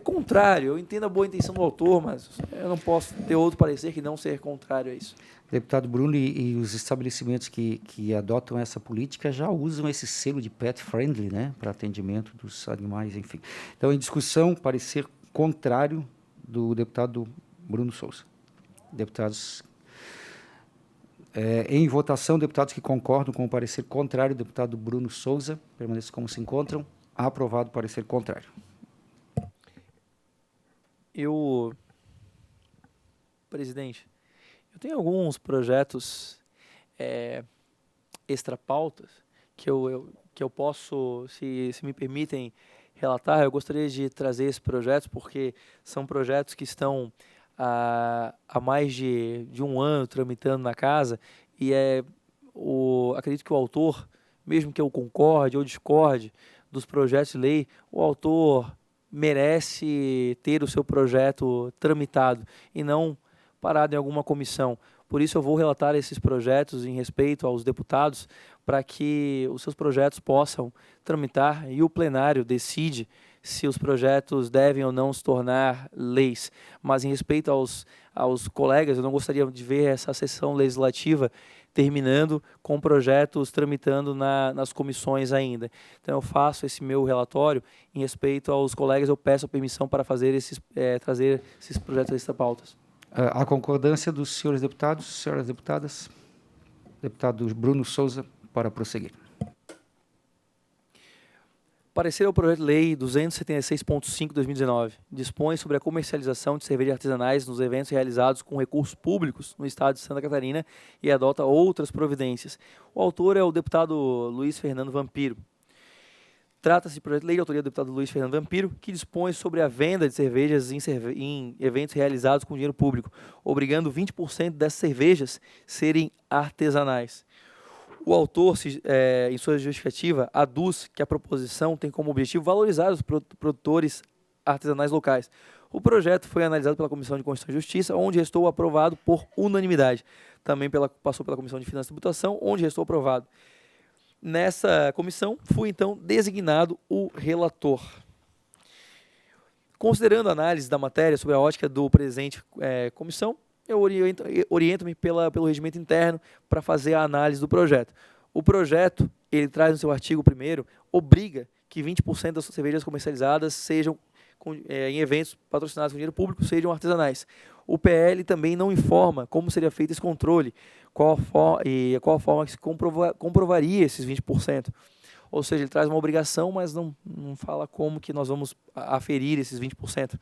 contrário. Eu entendo a boa intenção do autor, mas eu não posso ter outro parecer que não ser contrário a isso. Deputado Bruno, e os estabelecimentos que adotam essa política já usam esse selo de pet friendly, né, para atendimento dos animais, enfim. Então, em discussão, parecer contrário do deputado Bruno Souza. Deputados, em votação, deputados que concordam com o parecer contrário do deputado Bruno Souza, permaneçam como se encontram. Aprovado o parecer contrário. Presidente, eu tenho alguns projetos extra-pautas que eu posso, se me permitem relatar, eu gostaria de trazer esses projetos, porque são projetos que estão há mais de um ano tramitando na casa, e acredito que o autor, mesmo que eu concorde ou discorde dos projetos de lei, o autor merece ter o seu projeto tramitado e não parado em alguma comissão. Por isso eu vou relatar esses projetos em respeito aos deputados, para que os seus projetos possam tramitar e o plenário decide se os projetos devem ou não se tornar leis. Mas em respeito aos colegas, eu não gostaria de ver essa sessão legislativa terminando com projetos tramitando nas comissões ainda. Então eu faço esse meu relatório em respeito aos colegas, eu peço a permissão para trazer esses projetos extra-pautas. A concordância dos senhores deputados, senhoras deputadas, deputado Bruno Souza, para prosseguir. Parecer ao projeto de lei 276.5/2019, dispõe sobre a comercialização de cervejas artesanais nos eventos realizados com recursos públicos no estado de Santa Catarina e adota outras providências. O autor é o deputado Luiz Fernando Vampiro. Trata-se de projeto de lei de autoria do deputado Luiz Fernando Vampiro, que dispõe sobre a venda de cervejas em eventos realizados com dinheiro público, obrigando 20% dessas cervejas serem artesanais. O autor, em sua justificativa, aduz que a proposição tem como objetivo valorizar os produtores artesanais locais. O projeto foi analisado pela Comissão de Constituição e Justiça, onde restou aprovado por unanimidade. Também passou pela Comissão de Finanças e Tributação, onde restou aprovado. Nessa comissão, fui então designado o relator. Considerando a análise da matéria sobre a ótica do presente comissão, eu oriento-me pelo regimento interno para fazer a análise do projeto. O projeto, ele traz no seu artigo 1º, obriga que 20% das cervejas comercializadas sejam em eventos patrocinados com dinheiro público sejam artesanais. O PL também não informa como seria feito esse controle, qual a forma que se comprovaria esses 20%. Ou seja, ele traz uma obrigação, mas não fala como que nós vamos aferir esses 20%.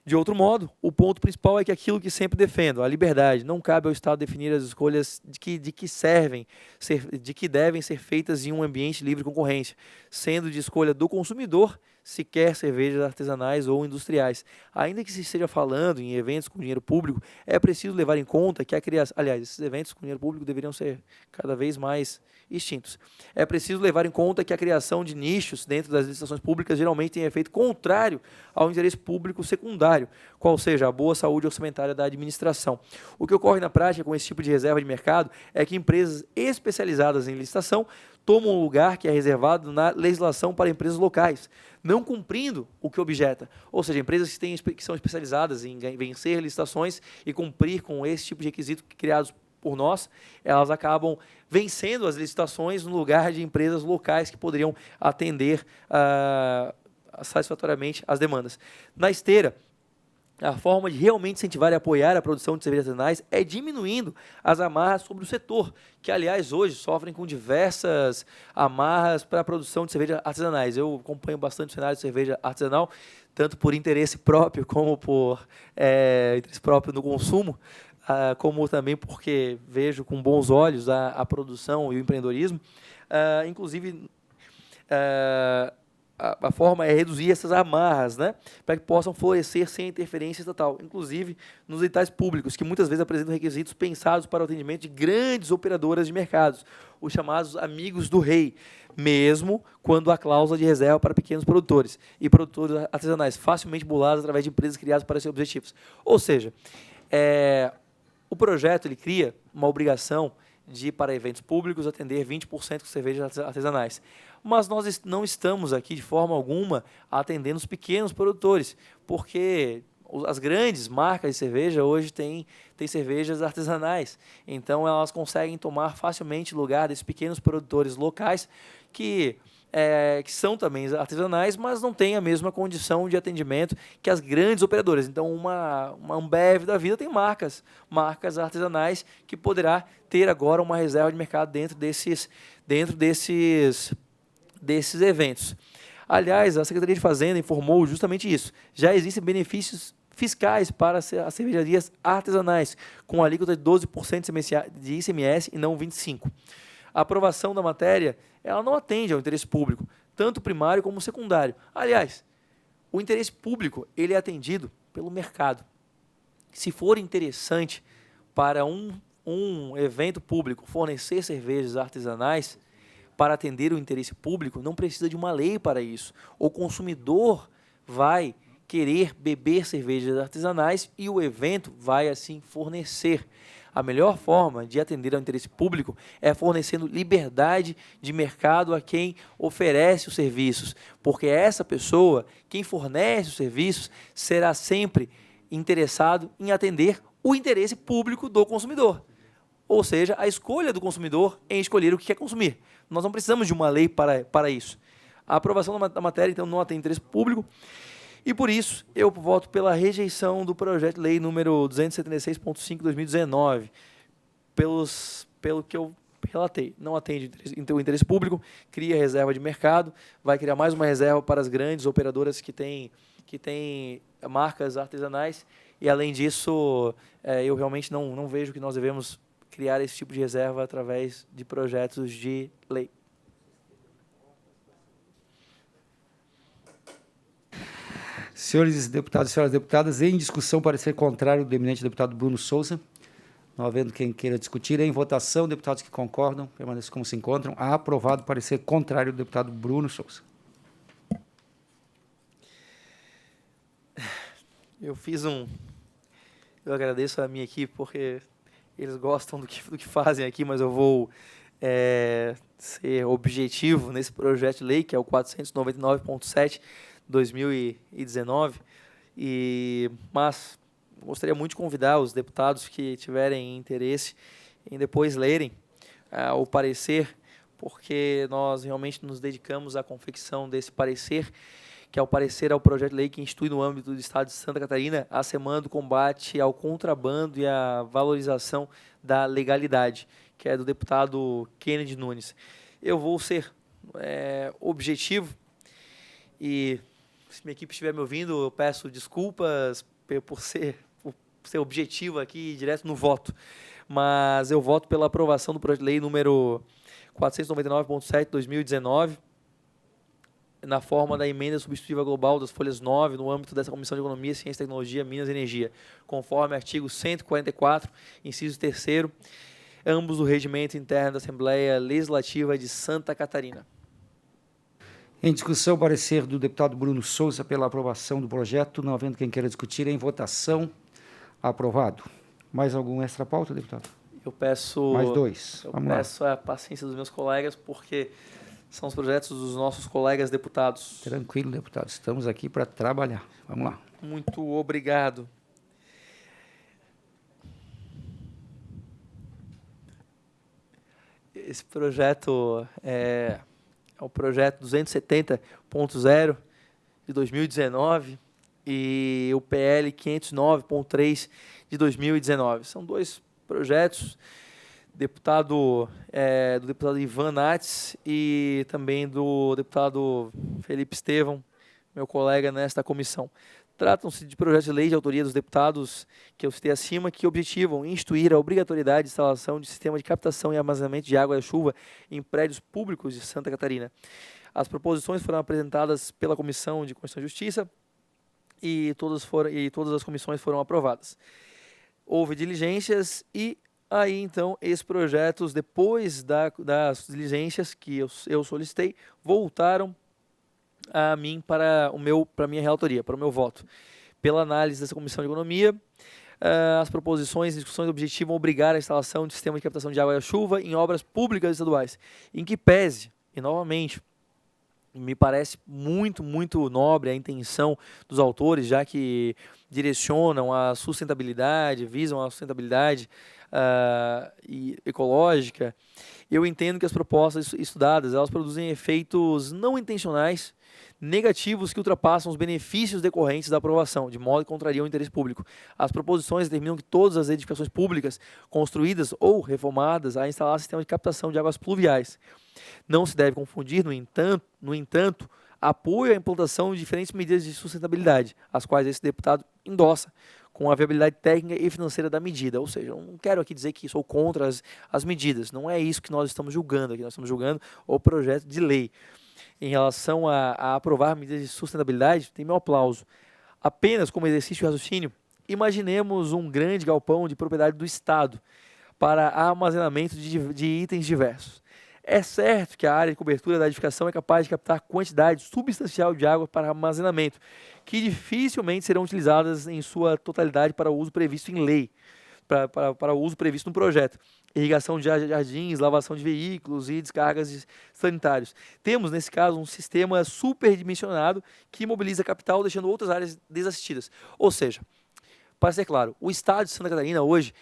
De outro modo, o ponto principal é que aquilo que sempre defendo, a liberdade, não cabe ao Estado definir as escolhas de que devem ser feitas em um ambiente livre de concorrência, sendo de escolha do consumidor sequer cervejas artesanais ou industriais. Ainda que se esteja falando em eventos com dinheiro público, é preciso levar em conta que a criação... Aliás, esses eventos com dinheiro público deveriam ser cada vez mais extintos. É preciso levar em conta que a criação de nichos dentro das licitações públicas geralmente tem efeito contrário ao interesse público secundário, qual seja a boa saúde orçamentária da administração. O que ocorre na prática com esse tipo de reserva de mercado é que empresas especializadas em licitação tomam um lugar que é reservado na legislação para empresas locais, não cumprindo o que objeta. Ou seja, empresas que são especializadas em vencer licitações e cumprir com esse tipo de requisito criados por nós, elas acabam vencendo as licitações no lugar de empresas locais que poderiam atender satisfatoriamente as demandas. Na esteira, a forma de realmente incentivar e apoiar a produção de cervejas artesanais é diminuindo as amarras sobre o setor, que, aliás, hoje sofrem com diversas amarras para a produção de cervejas artesanais. Eu acompanho bastante o cenário de cerveja artesanal, tanto por interesse próprio como por interesse próprio no consumo, como também porque vejo com bons olhos a produção e o empreendedorismo. Inclusive, a forma é reduzir essas amarras, né, para que possam florescer sem interferência estatal, inclusive nos editais públicos, que muitas vezes apresentam requisitos pensados para o atendimento de grandes operadoras de mercados, os chamados amigos do rei, mesmo quando há cláusula de reserva para pequenos produtores e produtores artesanais, facilmente bulados através de empresas criadas para esses objetivos. Ou seja, o projeto ele cria uma obrigação de, para eventos públicos, atender 20% de cervejas artesanais. Mas nós não estamos aqui, de forma alguma, atendendo os pequenos produtores, porque as grandes marcas de cerveja hoje têm cervejas artesanais. Então, elas conseguem tomar facilmente lugar desses pequenos produtores locais que são também artesanais, mas não têm a mesma condição de atendimento que as grandes operadoras. Então, uma Ambev da vida tem marcas artesanais que poderá ter agora uma reserva de mercado dentro desses eventos. Aliás, a Secretaria de Fazenda informou justamente isso. Já existem benefícios fiscais para as cervejarias artesanais, com alíquota de 12% de ICMS e não 25%. A aprovação da matéria ela não atende ao interesse público, tanto primário como secundário. Aliás, o interesse público ele é atendido pelo mercado. Se for interessante para um evento público fornecer cervejas artesanais para atender o interesse público, não precisa de uma lei para isso. O consumidor vai querer beber cervejas artesanais e o evento vai assim fornecer. A melhor forma de atender ao interesse público é fornecendo liberdade de mercado a quem oferece os serviços, porque essa pessoa, quem fornece os serviços, será sempre interessado em atender o interesse público do consumidor. Ou seja, a escolha do consumidor em escolher o que quer consumir. Nós não precisamos de uma lei para isso. A aprovação da matéria, então, não atende interesse público. E, por isso, eu voto pela rejeição do projeto de lei número 276.5/2019, pelo que eu relatei. Não atende o interesse público, cria reserva de mercado, vai criar mais uma reserva para as grandes operadoras que têm marcas artesanais. E, além disso, eu realmente não vejo que nós devemos criar esse tipo de reserva através de projetos de lei. Senhores deputados e senhoras deputadas, em discussão, parecer contrário do eminente deputado Bruno Souza. Não havendo quem queira discutir, em votação, deputados que concordam, permaneçam como se encontram. Aprovado parecer contrário do deputado Bruno Souza. Eu agradeço a minha equipe, porque eles gostam do que fazem aqui, mas eu vou ser objetivo nesse projeto de lei, que é o 499.7/2019, mas gostaria muito de convidar os deputados que tiverem interesse em depois lerem o parecer, porque nós realmente nos dedicamos à confecção desse parecer, que é o parecer ao projeto de lei que institui no âmbito do Estado de Santa Catarina a Semana do Combate ao Contrabando e a Valorização da Legalidade, que é do deputado Kennedy Nunes. Eu vou ser objetivo e, se minha equipe estiver me ouvindo, eu peço desculpas por ser objetivo aqui direto no voto, mas eu voto pela aprovação do projeto de lei número 499.7/2019, na forma da emenda substitutiva global das folhas 9, no âmbito dessa Comissão de Economia, Ciência, Tecnologia, Minas e Energia, conforme artigo 144, inciso 3º, ambos do Regimento Interno da Assembleia Legislativa de Santa Catarina. Em discussão, parecer do deputado Bruno Souza pela aprovação do projeto. Não havendo quem queira discutir, em votação. Aprovado. Mais algum extra pauta, deputado? Eu peço... Mais 2. Eu Vamos lá. peço a paciência dos meus colegas, porque são os projetos dos nossos colegas deputados. Tranquilo, deputado. Estamos aqui para trabalhar. Vamos lá. Muito obrigado. Esse projeto é o projeto 270.0 de 2019 e o PL 509.3 de 2019. São 2 projetos do deputado Ivan Nates e também do deputado Felipe Estevão, meu colega nesta comissão. Tratam-se de projetos de lei de autoria dos deputados que eu citei acima, que objetivam instituir a obrigatoriedade de instalação de sistema de captação e armazenamento de água da chuva em prédios públicos de Santa Catarina. As proposições foram apresentadas pela Comissão de Constituição e Justiça e todas as comissões foram aprovadas. Houve diligências e aí, então, esses projetos, depois das diligências que eu solicitei, voltaram a mim para a minha relatoria, para o meu voto. Pela análise dessa Comissão de Economia, as proposições e discussões objetivam obrigar a instalação de sistema de captação de água da chuva em obras públicas estaduais, em que pese, e novamente, me parece muito, muito nobre a intenção dos autores, já que direcionam a sustentabilidade, visam a sustentabilidade ecológica. Eu entendo que as propostas estudadas, elas produzem efeitos não intencionais, negativos que ultrapassam os benefícios decorrentes da aprovação, de modo que contrariam o interesse público. As proposições determinam que todas as edificações públicas construídas ou reformadas a instalar sistema de captação de águas pluviais. Não se deve confundir, no entanto, apoio à implantação de diferentes medidas de sustentabilidade, as quais esse deputado endossa, com a viabilidade técnica e financeira da medida. Ou seja, eu não quero aqui dizer que sou contra as medidas, não é isso que nós estamos julgando aqui, nós estamos julgando o projeto de lei. Em relação a aprovar medidas de sustentabilidade, tem meu aplauso. Apenas como exercício de raciocínio, imaginemos um grande galpão de propriedade do Estado para armazenamento de itens diversos. É certo que a área de cobertura da edificação é capaz de captar quantidade substancial de água para armazenamento, que dificilmente serão utilizadas em sua totalidade para o uso previsto em lei, para o uso previsto no projeto. Irrigação de jardins, lavação de veículos e descargas sanitários. Temos, nesse caso, um sistema superdimensionado que mobiliza capital, deixando outras áreas desassistidas. Ou seja, para ser claro, o Estado de Santa Catarina hoje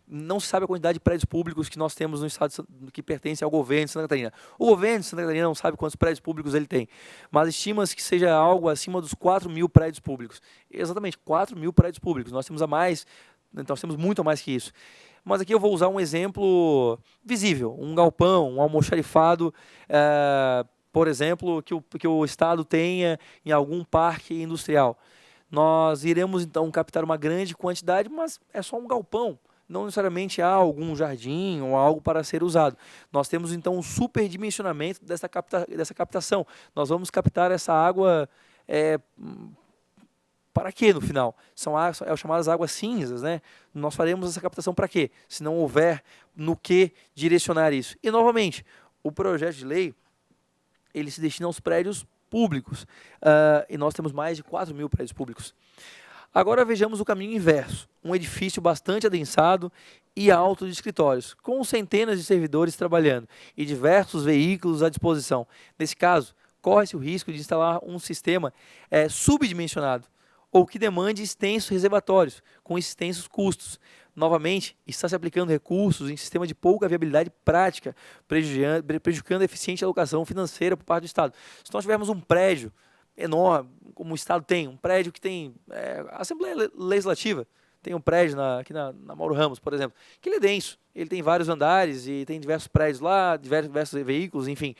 não se sabe a quantidade de prédios públicos que nós temos no Estado que pertence ao governo de Santa Catarina. O governo de Santa Catarina não sabe quantos prédios públicos ele tem, mas estima-se que seja algo acima dos 4.000 prédios públicos. Exatamente, 4.000 prédios públicos. Nós temos muito a mais que isso. Mas aqui eu vou usar um exemplo visível, um galpão, um almoxarifado, por exemplo, que o Estado tenha em algum parque industrial. Nós iremos, então, captar uma grande quantidade, mas é só um galpão. Não necessariamente há algum jardim ou algo para ser usado. Nós temos, então, um superdimensionamento dessa captação. Nós vamos captar essa água para quê, no final? São chamadas águas cinzas, né? Nós faremos essa captação para quê? Se não houver no que direcionar isso. E, novamente, o projeto de lei, ele se destina aos prédios públicos. E nós temos mais de 4.000 prédios públicos. Agora vejamos o caminho inverso. Um edifício bastante adensado e alto de escritórios, com centenas de servidores trabalhando e diversos veículos à disposição. Nesse caso, corre-se o risco de instalar um sistema subdimensionado, ou que demande extensos reservatórios, com extensos custos. Novamente, está se aplicando recursos em sistema de pouca viabilidade prática, prejudicando a eficiente alocação financeira por parte do Estado. Se nós tivermos um prédio enorme, como o Estado tem, um prédio que tem Assembleia Legislativa, tem um prédio aqui na Mauro Ramos, por exemplo, que ele é denso, ele tem vários andares e tem diversos prédios lá, diversos veículos, enfim.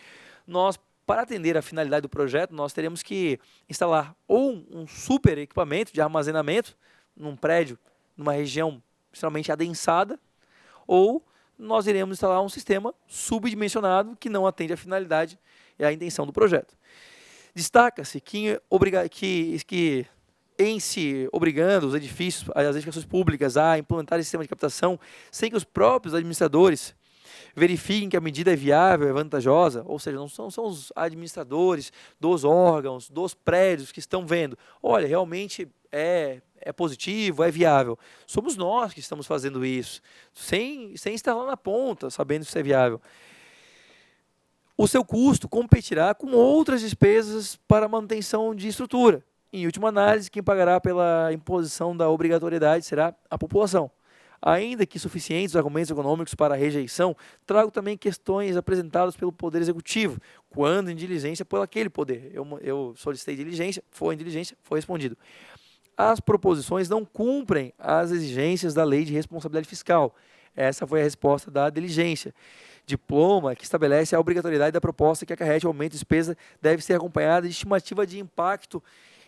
Para atender a finalidade do projeto, nós teremos que instalar ou um super equipamento de armazenamento num prédio, numa região extremamente adensada, ou nós iremos instalar um sistema subdimensionado que não atende à finalidade e à intenção do projeto. Destaca-se que em se obrigando os edifícios, as edificações públicas a implementar esse sistema de captação sem que os próprios administradores verifiquem que a medida é viável, é vantajosa, ou seja, não são os administradores dos órgãos, dos prédios que estão vendo, olha, realmente é positivo, é viável. Somos nós que estamos fazendo isso, sem estar lá na ponta, sabendo se é viável. O seu custo competirá com outras despesas para manutenção de estrutura. Em última análise, quem pagará pela imposição da obrigatoriedade será a população. Ainda que suficientes argumentos econômicos para a rejeição, trago também questões apresentadas pelo Poder Executivo, quando em diligência por aquele poder. Eu solicitei diligência, foi em diligência, foi respondido. As proposições não cumprem as exigências da Lei de Responsabilidade Fiscal. Essa foi a resposta da diligência. Diploma que estabelece a obrigatoriedade da proposta que acarrete o aumento de despesa deve ser acompanhada de estimativa de impacto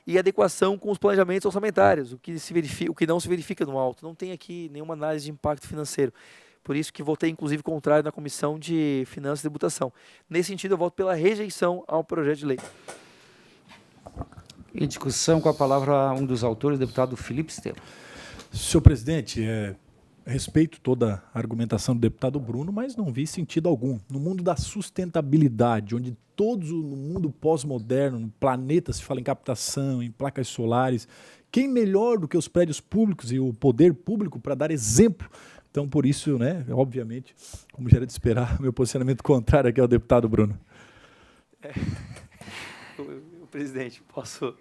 e adequação com os planejamentos orçamentários, o que não se verifica no alto. Não tem aqui nenhuma análise de impacto financeiro. Por isso que votei, inclusive, contrário na Comissão de Finanças e Tributação. Nesse sentido, eu voto pela rejeição ao projeto de lei. Em discussão, com a palavra um dos autores, o deputado Felipe Estevão. Senhor presidente, respeito toda a argumentação do deputado Bruno, mas não vi sentido algum. No mundo da sustentabilidade, onde no mundo pós-moderno, no planeta se fala em captação, em placas solares, quem melhor do que os prédios públicos e o poder público para dar exemplo? Então, por isso, obviamente, como já era de esperar, meu posicionamento contrário aqui ao deputado Bruno. Presidente, posso...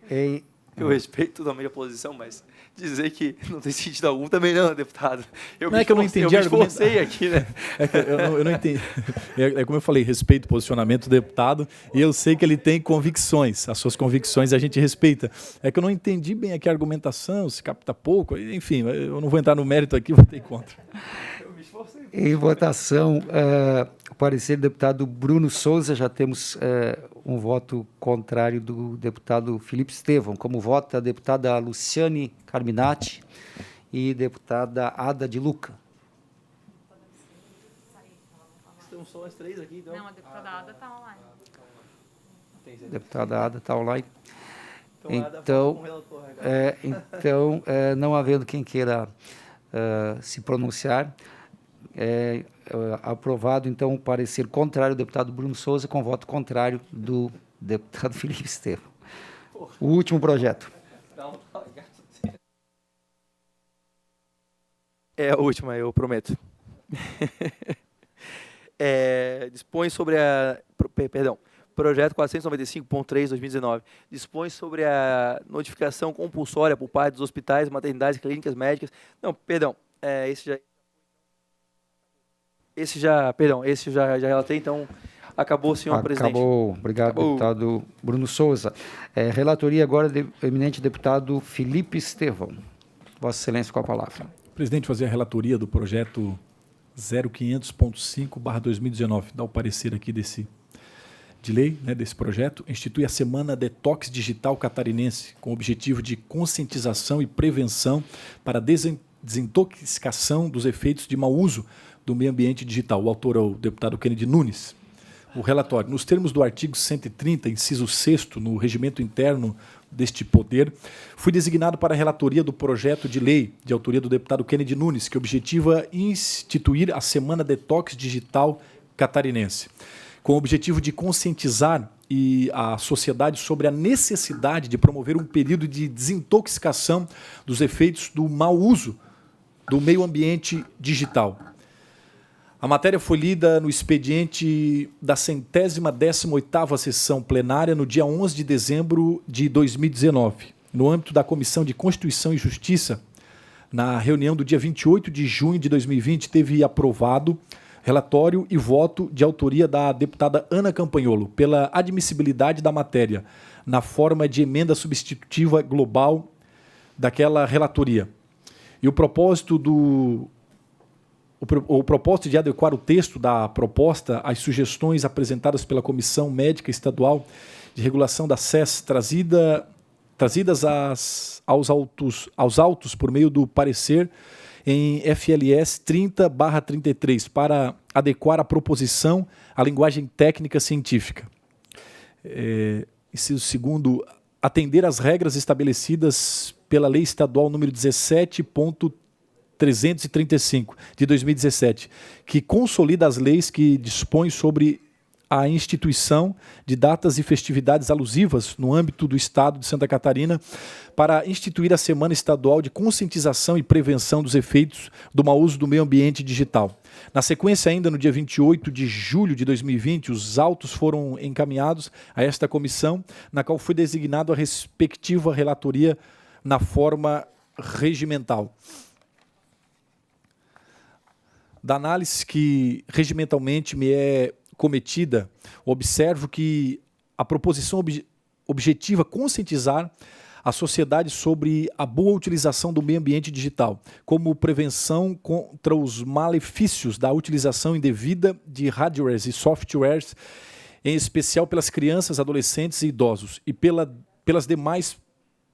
Eu respeito totalmente a posição, mas dizer que não tem sentido algum também não, deputado. Eu não entendi a argumentação aqui, né? Eu não entendi. Como eu falei, respeito o posicionamento do deputado e eu sei que ele tem convicções. As suas convicções a gente respeita. É que eu não entendi bem aqui a argumentação, se capta pouco. Enfim, eu não vou entrar no mérito aqui, vou ter contra. Em votação, o parecer do deputado Bruno Souza, já temos um voto contrário do deputado Felipe Estevão. Como vota a deputada Luciane Carminati e deputada Ada de Luca. Estamos só as três aqui, então? Não, a deputada Ada está online. A deputada Ada está online. Então, não havendo quem queira se pronunciar, aprovado, então, o parecer contrário do deputado Bruno Souza, com voto contrário do deputado Felipe Estevão. O último projeto. É a última, eu prometo. Dispõe sobre projeto 495.3/2019, dispõe sobre a notificação compulsória por parte dos hospitais, maternidades, clínicas médicas. Não, perdão, esse já relatei, então acabou, senhor presidente. Acabou, obrigado, deputado Bruno Souza. Relatoria agora do eminente deputado Felipe Estevão. Vossa Excelência, com a palavra. Presidente, fazer a relatoria do projeto 0500.5/2019, dá o parecer aqui de lei, desse projeto, institui a Semana Detox Digital Catarinense, com o objetivo de conscientização e prevenção para desintoxicação dos efeitos de mau uso do meio ambiente digital. O autor é o deputado Kennedy Nunes. O relatório. Nos termos do artigo 130, inciso 6º, no regimento interno deste poder, fui designado para a relatoria do projeto de lei de autoria do deputado Kennedy Nunes, que objetiva instituir a Semana Detox Digital Catarinense, com o objetivo de conscientizar a sociedade sobre a necessidade de promover um período de desintoxicação dos efeitos do mau uso do meio ambiente digital. A matéria foi lida no expediente da 118ª sessão plenária no dia 11 de dezembro de 2019, no âmbito da Comissão de Constituição e Justiça. Na reunião do dia 28 de junho de 2020, teve aprovado relatório e voto de autoria da deputada Ana Campanholo pela admissibilidade da matéria na forma de emenda substitutiva global daquela relatoria. E o propósito de adequar o texto da proposta às sugestões apresentadas pela Comissão Médica Estadual de Regulação da SES, trazidas aos autos por meio do parecer em FLS 30/33, para adequar a proposição à linguagem técnica científica. Em inciso 2º, atender às regras estabelecidas pela Lei Estadual número 17.335, de 2017, que consolida as leis que dispõem sobre a instituição de datas e festividades alusivas no âmbito do Estado de Santa Catarina para instituir a Semana Estadual de Conscientização e Prevenção dos Efeitos do Mau Uso do Meio Ambiente Digital. Na sequência, ainda no dia 28 de julho de 2020, os autos foram encaminhados a esta comissão, na qual foi designado a respectiva relatoria na forma regimental. Da análise que regimentalmente me é cometida, observo que a proposição objetiva conscientizar a sociedade sobre a boa utilização do meio ambiente digital, como prevenção contra os malefícios da utilização indevida de hardwares e softwares, em especial pelas crianças, adolescentes e idosos, e pelas demais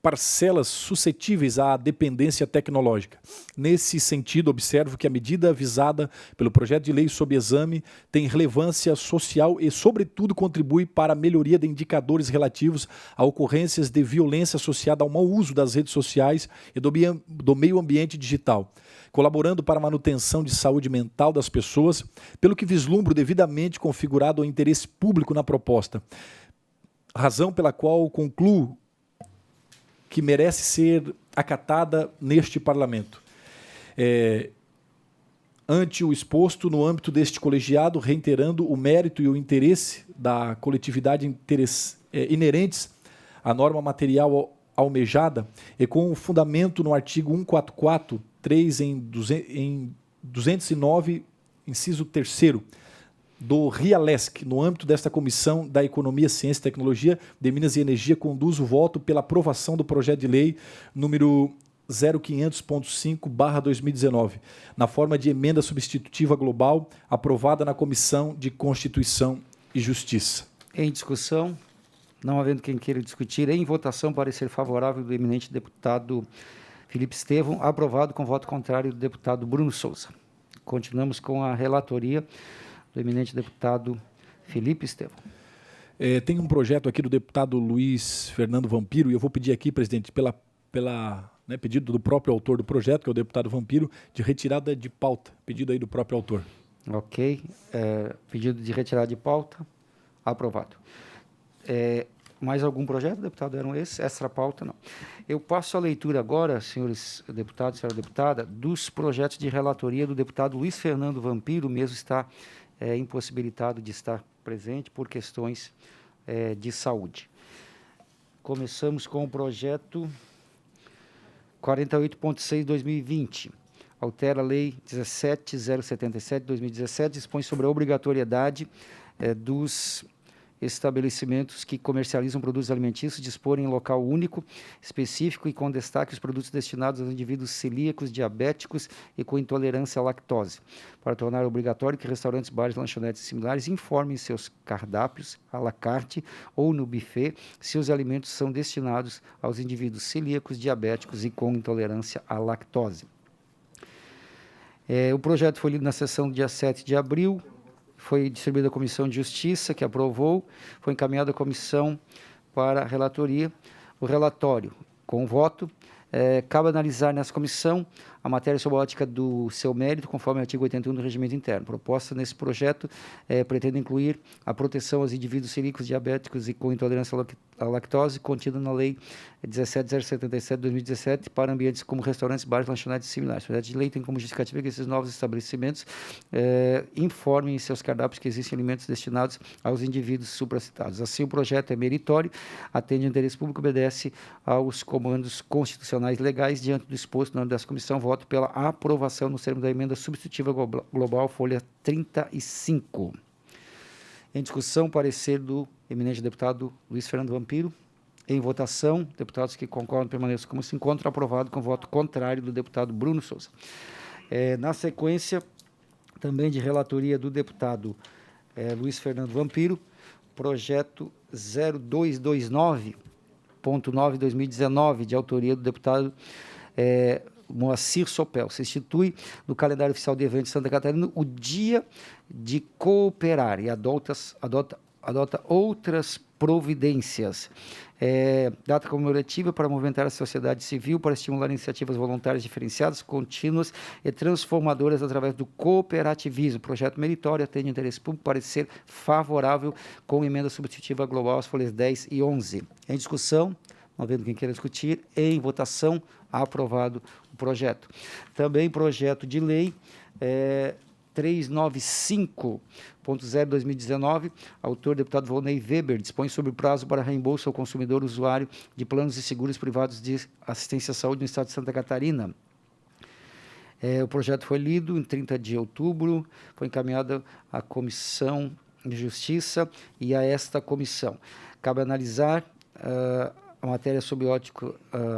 parcelas suscetíveis à dependência tecnológica. Nesse sentido, observo que a medida visada pelo projeto de lei sob exame tem relevância social e, sobretudo, contribui para a melhoria de indicadores relativos a ocorrências de violência associada ao mau uso das redes sociais e do meio ambiente digital, colaborando para a manutenção de saúde mental das pessoas, pelo que vislumbro devidamente configurado o interesse público na proposta, razão pela qual concluo que merece ser acatada neste Parlamento. Ante o exposto, no âmbito deste colegiado, reiterando o mérito e o interesse da coletividade inerentes à norma material almejada, e com o fundamento no artigo 144, 3 em 209, inciso 3º, do RIALESC, no âmbito desta Comissão da Economia, Ciência e Tecnologia de Minas e Energia, conduzo o voto pela aprovação do projeto de lei número 0500.5/2019, na forma de emenda substitutiva global, aprovada na Comissão de Constituição e Justiça. Em discussão, não havendo quem queira discutir, em votação, parecer favorável do eminente deputado Felipe Estevão, aprovado com voto contrário do deputado Bruno Souza. Continuamos com a relatoria do eminente deputado Felipe Estevão. Tem um projeto aqui do deputado Luiz Fernando Vampiro, e eu vou pedir aqui, presidente, pedido do próprio autor do projeto, que é o deputado Vampiro, de retirada de pauta. Pedido aí do próprio autor. Ok. Pedido de retirada de pauta. Aprovado. Mais algum projeto, deputado? Eram esses? Extra pauta, não. Eu passo a leitura agora, senhores deputados, senhora deputada, dos projetos de relatoria do deputado Luiz Fernando Vampiro, mesmo está impossibilitado de estar presente por questões de saúde. Começamos com o projeto 48.6/2020. Altera a Lei 17.077/2017, dispõe sobre a obrigatoriedade dos estabelecimentos que comercializam produtos alimentícios disporem em local único, específico e com destaque os produtos destinados aos indivíduos celíacos, diabéticos e com intolerância à lactose, para tornar obrigatório que restaurantes, bares, lanchonetes e similares informem em seus cardápios, à la carte ou no buffet, se os alimentos são destinados aos indivíduos celíacos, diabéticos e com intolerância à lactose. O projeto foi lido na sessão do dia 7 de abril, foi distribuído à Comissão de Justiça, que aprovou, foi encaminhado à comissão para a relatoria. O relatório, com voto, cabe analisar nessa comissão a matéria sob a ótica do seu mérito, conforme o artigo 81 do Regimento Interno. Proposta nesse projeto pretende incluir a proteção aos indivíduos celíacos, diabéticos e com intolerância à lactose, contida na Lei 17.077/2017, para ambientes como restaurantes, bares, lanchonetes e similares. O projeto de lei tem como justificativa que esses novos estabelecimentos informem em seus cardápios que existem alimentos destinados aos indivíduos supracitados. Assim, o projeto é meritório, atende ao interesse público, obedece aos comandos constitucionais legais. Diante do exposto, no âmbito dessa comissão, voto pela aprovação nos termos da emenda substitutiva global, folha 35. Em discussão, parecer do eminente deputado Luiz Fernando Vampiro. Em votação, deputados que concordam permaneçam como se encontram, aprovado com voto contrário do deputado Bruno Souza. Na sequência, também de relatoria do deputado Luiz Fernando Vampiro, projeto 0229.9/2019, de autoria do deputado Moacir Sopel. Se institui no calendário oficial de eventos de Santa Catarina o Dia de Cooperar e adota adota outras providências. Data comemorativa para movimentar a sociedade civil, para estimular iniciativas voluntárias diferenciadas, contínuas e transformadoras através do cooperativismo. Projeto meritório, atende interesse público, parecer favorável com emenda substitutiva global às folhas 10 e 11. Em discussão, não vendo quem queira discutir, em votação, aprovado o projeto. Também projeto de lei 395.0/2019, autor deputado Volney Weber, dispõe sobre o prazo para reembolso ao consumidor usuário de planos de seguros privados de assistência à saúde no estado de Santa Catarina. O projeto foi lido em 30 de outubro, foi encaminhado à Comissão de Justiça e a esta comissão. Cabe analisar a matéria sobre a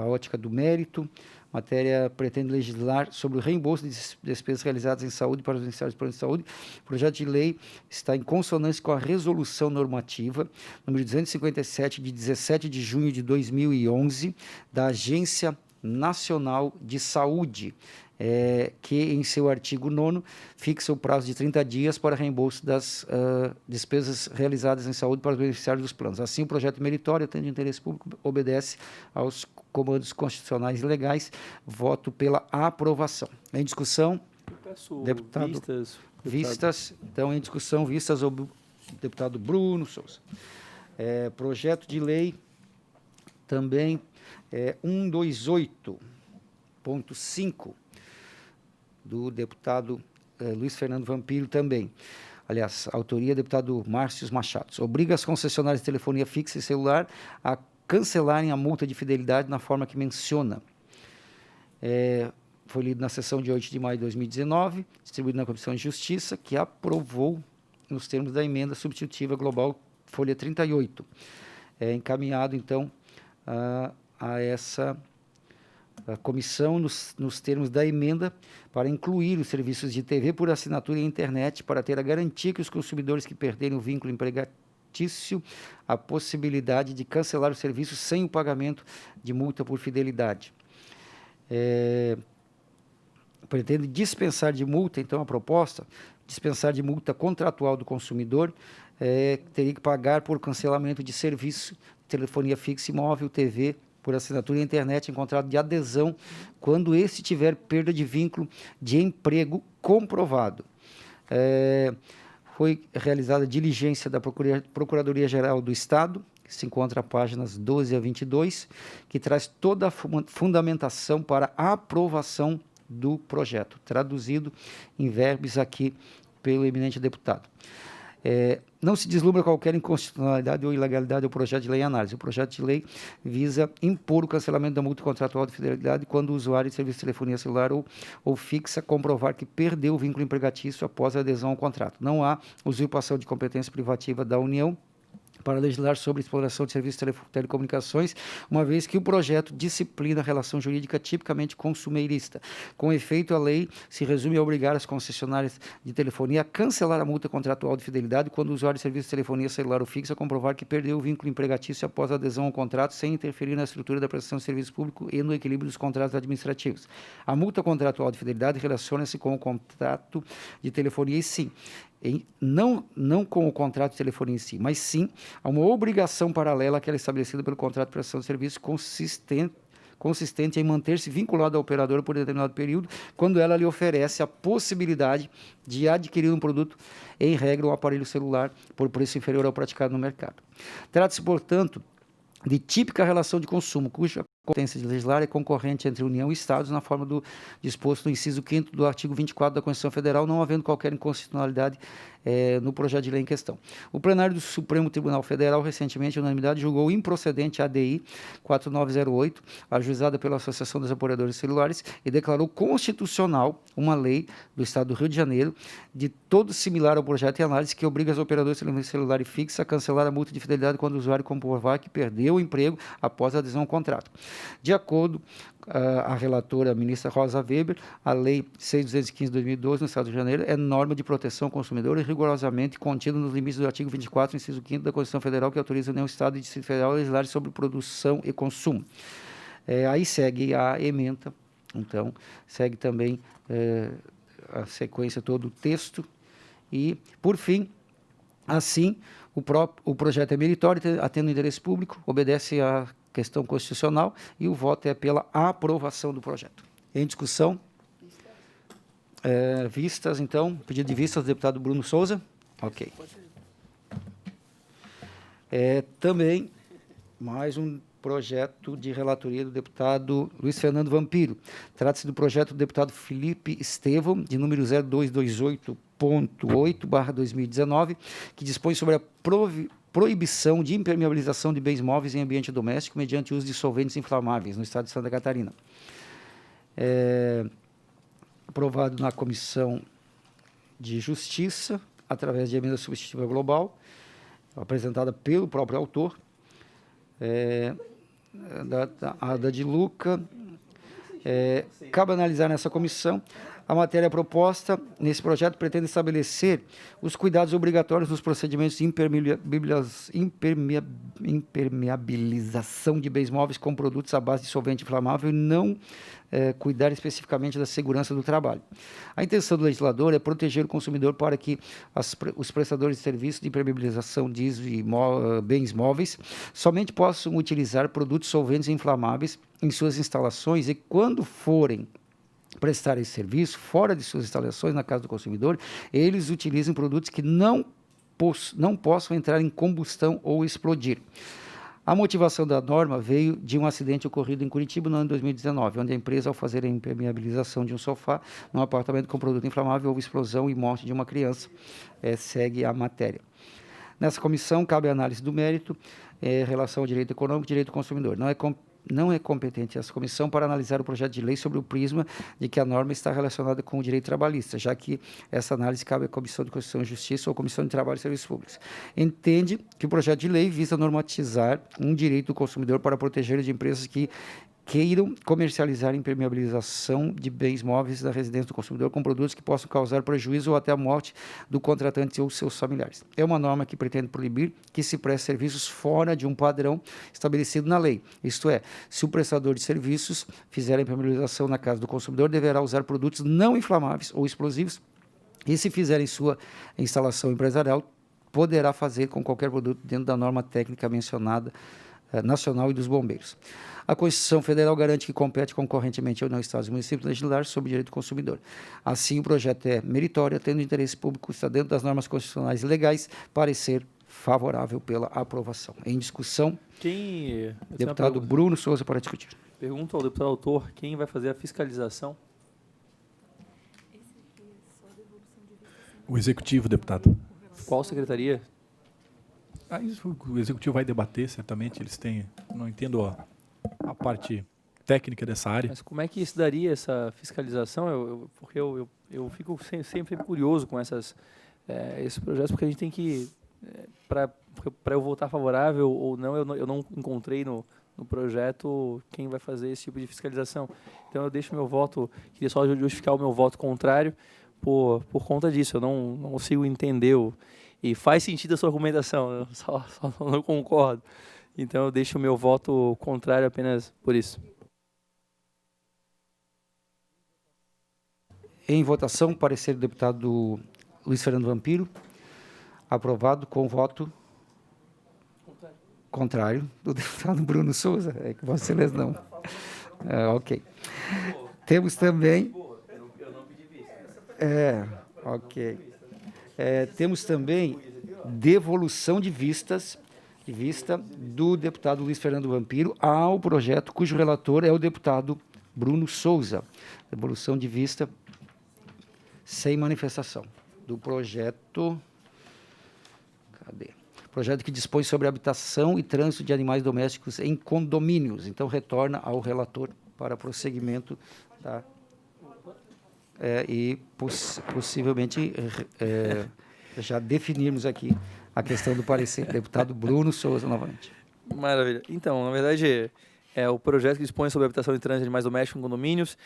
ótica do mérito. A matéria pretende legislar sobre o reembolso de despesas realizadas em saúde para os beneficiários de plano de saúde. O projeto de lei está em consonância com a resolução normativa número 257, de 17 de junho de 2011, da Agência Nacional de Saúde, que em seu artigo 9º fixa o prazo de 30 dias para reembolso das despesas realizadas em saúde para os beneficiários dos planos. Assim, o projeto meritório, atende interesse público, obedece aos comandos constitucionais e legais. Voto pela aprovação. Em discussão, deputado vistas. Então, em discussão, vistas o deputado Bruno Souza. Projeto de lei também 128.5 do deputado Luiz Fernando Vampiro também. Aliás, autoria do deputado Márcio Machado. Obriga as concessionárias de telefonia fixa e celular a cancelarem a multa de fidelidade na forma que menciona. Foi lido na sessão de 8 de maio de 2019, distribuído na Comissão de Justiça, que aprovou nos termos da emenda substitutiva global, folha 38. Encaminhado, então, a essa comissão nos termos da emenda para incluir os serviços de TV por assinatura e internet para ter a garantia que os consumidores que perderem o vínculo empregatício a possibilidade de cancelar o serviço sem o pagamento de multa por fidelidade. Pretende dispensar de multa, então, a proposta, dispensar de multa contratual do consumidor, teria que pagar por cancelamento de serviço, telefonia fixa e móvel, TV, por assinatura e internet em contrato de adesão, quando esse tiver perda de vínculo de emprego comprovado. Foi realizada diligência da Procuradoria-Geral do Estado, que se encontra nas páginas 12 a 22, que traz toda a fundamentação para a aprovação do projeto, traduzido em verbos aqui pelo eminente deputado. Não se deslumbra qualquer inconstitucionalidade ou ilegalidade ao projeto de lei em análise. O projeto de lei visa impor o cancelamento da multa contratual de fidelidade quando o usuário de serviço de telefonia celular ou fixa comprovar que perdeu o vínculo empregatício após a adesão ao contrato. Não há usurpação de competência privativa da União para legislar sobre exploração de serviços de telecomunicações, uma vez que o projeto disciplina a relação jurídica tipicamente consumerista. Com efeito, a lei se resume a obrigar as concessionárias de telefonia a cancelar a multa contratual de fidelidade quando o usuário de serviço de telefonia celular ou fixa comprovar que perdeu o vínculo empregatício após a adesão ao contrato, sem interferir na estrutura da prestação de serviço público e no equilíbrio dos contratos administrativos. A multa contratual de fidelidade relaciona-se com o contrato de telefonia e sim, não com o contrato de telefonia em si, mas sim a uma obrigação paralela àquela estabelecida pelo contrato de prestação de serviço consistente em manter-se vinculado à operadora por determinado período, quando ela lhe oferece a possibilidade de adquirir um produto, em regra, um aparelho celular, por preço inferior ao praticado no mercado. Trata-se, portanto, de típica relação de consumo, cuja competência de legislar é concorrente entre União e Estados na forma do disposto no inciso 5º do artigo 24 da Constituição Federal, não havendo qualquer inconstitucionalidade no projeto de lei em questão. O plenário do Supremo Tribunal Federal, recentemente, em unanimidade, julgou improcedente a ADI 4908, ajuizada pela Associação dos Operadores Celulares, e declarou constitucional uma lei do Estado do Rio de Janeiro, de todo similar ao projeto em análise, que obriga as operadoras de celular e fixa a cancelar a multa de fidelidade quando o usuário comprovar que perdeu o emprego após a adesão ao contrato. De acordo com a relatora, a ministra Rosa Weber, a Lei 6.215 de 2012, no Estado do Rio de Janeiro, é norma de proteção ao consumidor e rigorosamente contida nos limites do artigo 24, inciso 5º da Constituição Federal, que autoriza a União, Estado e Distrito Federal a legislar sobre produção e consumo. Aí segue a ementa, então, segue também a sequência todo o texto e, por fim, assim, O projeto é meritório, atende o interesse público, obedece à questão constitucional e o voto é pela aprovação do projeto. Em discussão, vistas, então, pedido de vistas do deputado Bruno Souza. Ok. Também mais um projeto de relatoria do deputado Luiz Fernando Vampiro. Trata-se do projeto do deputado Felipe Estevão, de número 0228.8/2019, que dispõe sobre a proibição de impermeabilização de bens móveis em ambiente doméstico mediante uso de solventes inflamáveis no estado de Santa Catarina. Aprovado na Comissão de Justiça, através de emenda substitutiva global, apresentada pelo próprio autor, da de Luca. Cabe analisar nessa comissão. A matéria proposta nesse projeto pretende estabelecer os cuidados obrigatórios nos procedimentos de impermeabilização de bens móveis com produtos à base de solvente inflamável e não cuidar especificamente da segurança do trabalho. A intenção do legislador é proteger o consumidor para que os prestadores de serviços de impermeabilização de bens móveis somente possam utilizar produtos solventes inflamáveis em suas instalações e, quando forem prestar esse serviço fora de suas instalações, na casa do consumidor, eles utilizam produtos que não possam entrar em combustão ou explodir. A motivação da norma veio de um acidente ocorrido em Curitiba no ano de 2019, onde a empresa, ao fazer a impermeabilização de um sofá num apartamento com produto inflamável, houve explosão e morte de uma criança. Segue a matéria. Nessa comissão, cabe a análise do mérito, relação ao direito econômico e direito do consumidor. Não é competente essa comissão para analisar o projeto de lei sobre o prisma de que a norma está relacionada com o direito trabalhista, já que essa análise cabe à Comissão de Constituição e Justiça ou Comissão de Trabalho e Serviços Públicos. Entende que o projeto de lei visa normatizar um direito do consumidor para proteger de empresas que queiram comercializar impermeabilização de bens móveis da residência do consumidor com produtos que possam causar prejuízo ou até a morte do contratante ou seus familiares. É uma norma que pretende proibir que se preste serviços fora de um padrão estabelecido na lei. Isto é, se o prestador de serviços fizer a impermeabilização na casa do consumidor, deverá usar produtos não inflamáveis ou explosivos e, se fizer em sua instalação empresarial, poderá fazer com qualquer produto dentro da norma técnica mencionada nacional e dos bombeiros. A Constituição Federal garante que compete concorrentemente ao Estados e municípios legislar sobre o direito do consumidor. Assim, o projeto é meritório, tendo interesse público, está dentro das normas constitucionais e legais, parecer favorável pela aprovação. Em discussão, deputado Bruno Souza para discutir. Pergunta ao deputado autor, quem vai fazer a fiscalização? O Executivo, deputado. Qual secretaria? Isso o Executivo vai debater, certamente. Eles têm... Não entendo a parte técnica dessa área. Mas como é que se daria essa fiscalização? Porque eu fico sempre curioso com esses projetos, porque a gente tem que... Para eu votar favorável ou não, eu não encontrei no projeto quem vai fazer esse tipo de fiscalização. Então eu deixo meu voto, queria só justificar o meu voto contrário por conta disso. Eu não consigo entender e faz sentido a sua argumentação, eu só não concordo. Então eu deixo o meu voto contrário apenas por isso. Em votação, parecer do deputado Luiz Fernando Vampiro. Aprovado com voto contrário do deputado Bruno Souza. É que Vossa Excelência não. Ok. Temos também... ok. Temos também devolução de vista do deputado Luiz Fernando Vampiro ao projeto, cujo relator é o deputado Bruno Souza. Devolução de vista sem manifestação do projeto... Projeto que dispõe sobre a habitação e trânsito de animais domésticos em condomínios. Então, retorna ao relator para prosseguimento e possivelmente já definirmos aqui a questão do parecer. Deputado Bruno Souza, novamente. Maravilha. Então, na verdade, o projeto que dispõe sobre a habitação e trânsito de animais domésticos em condomínios.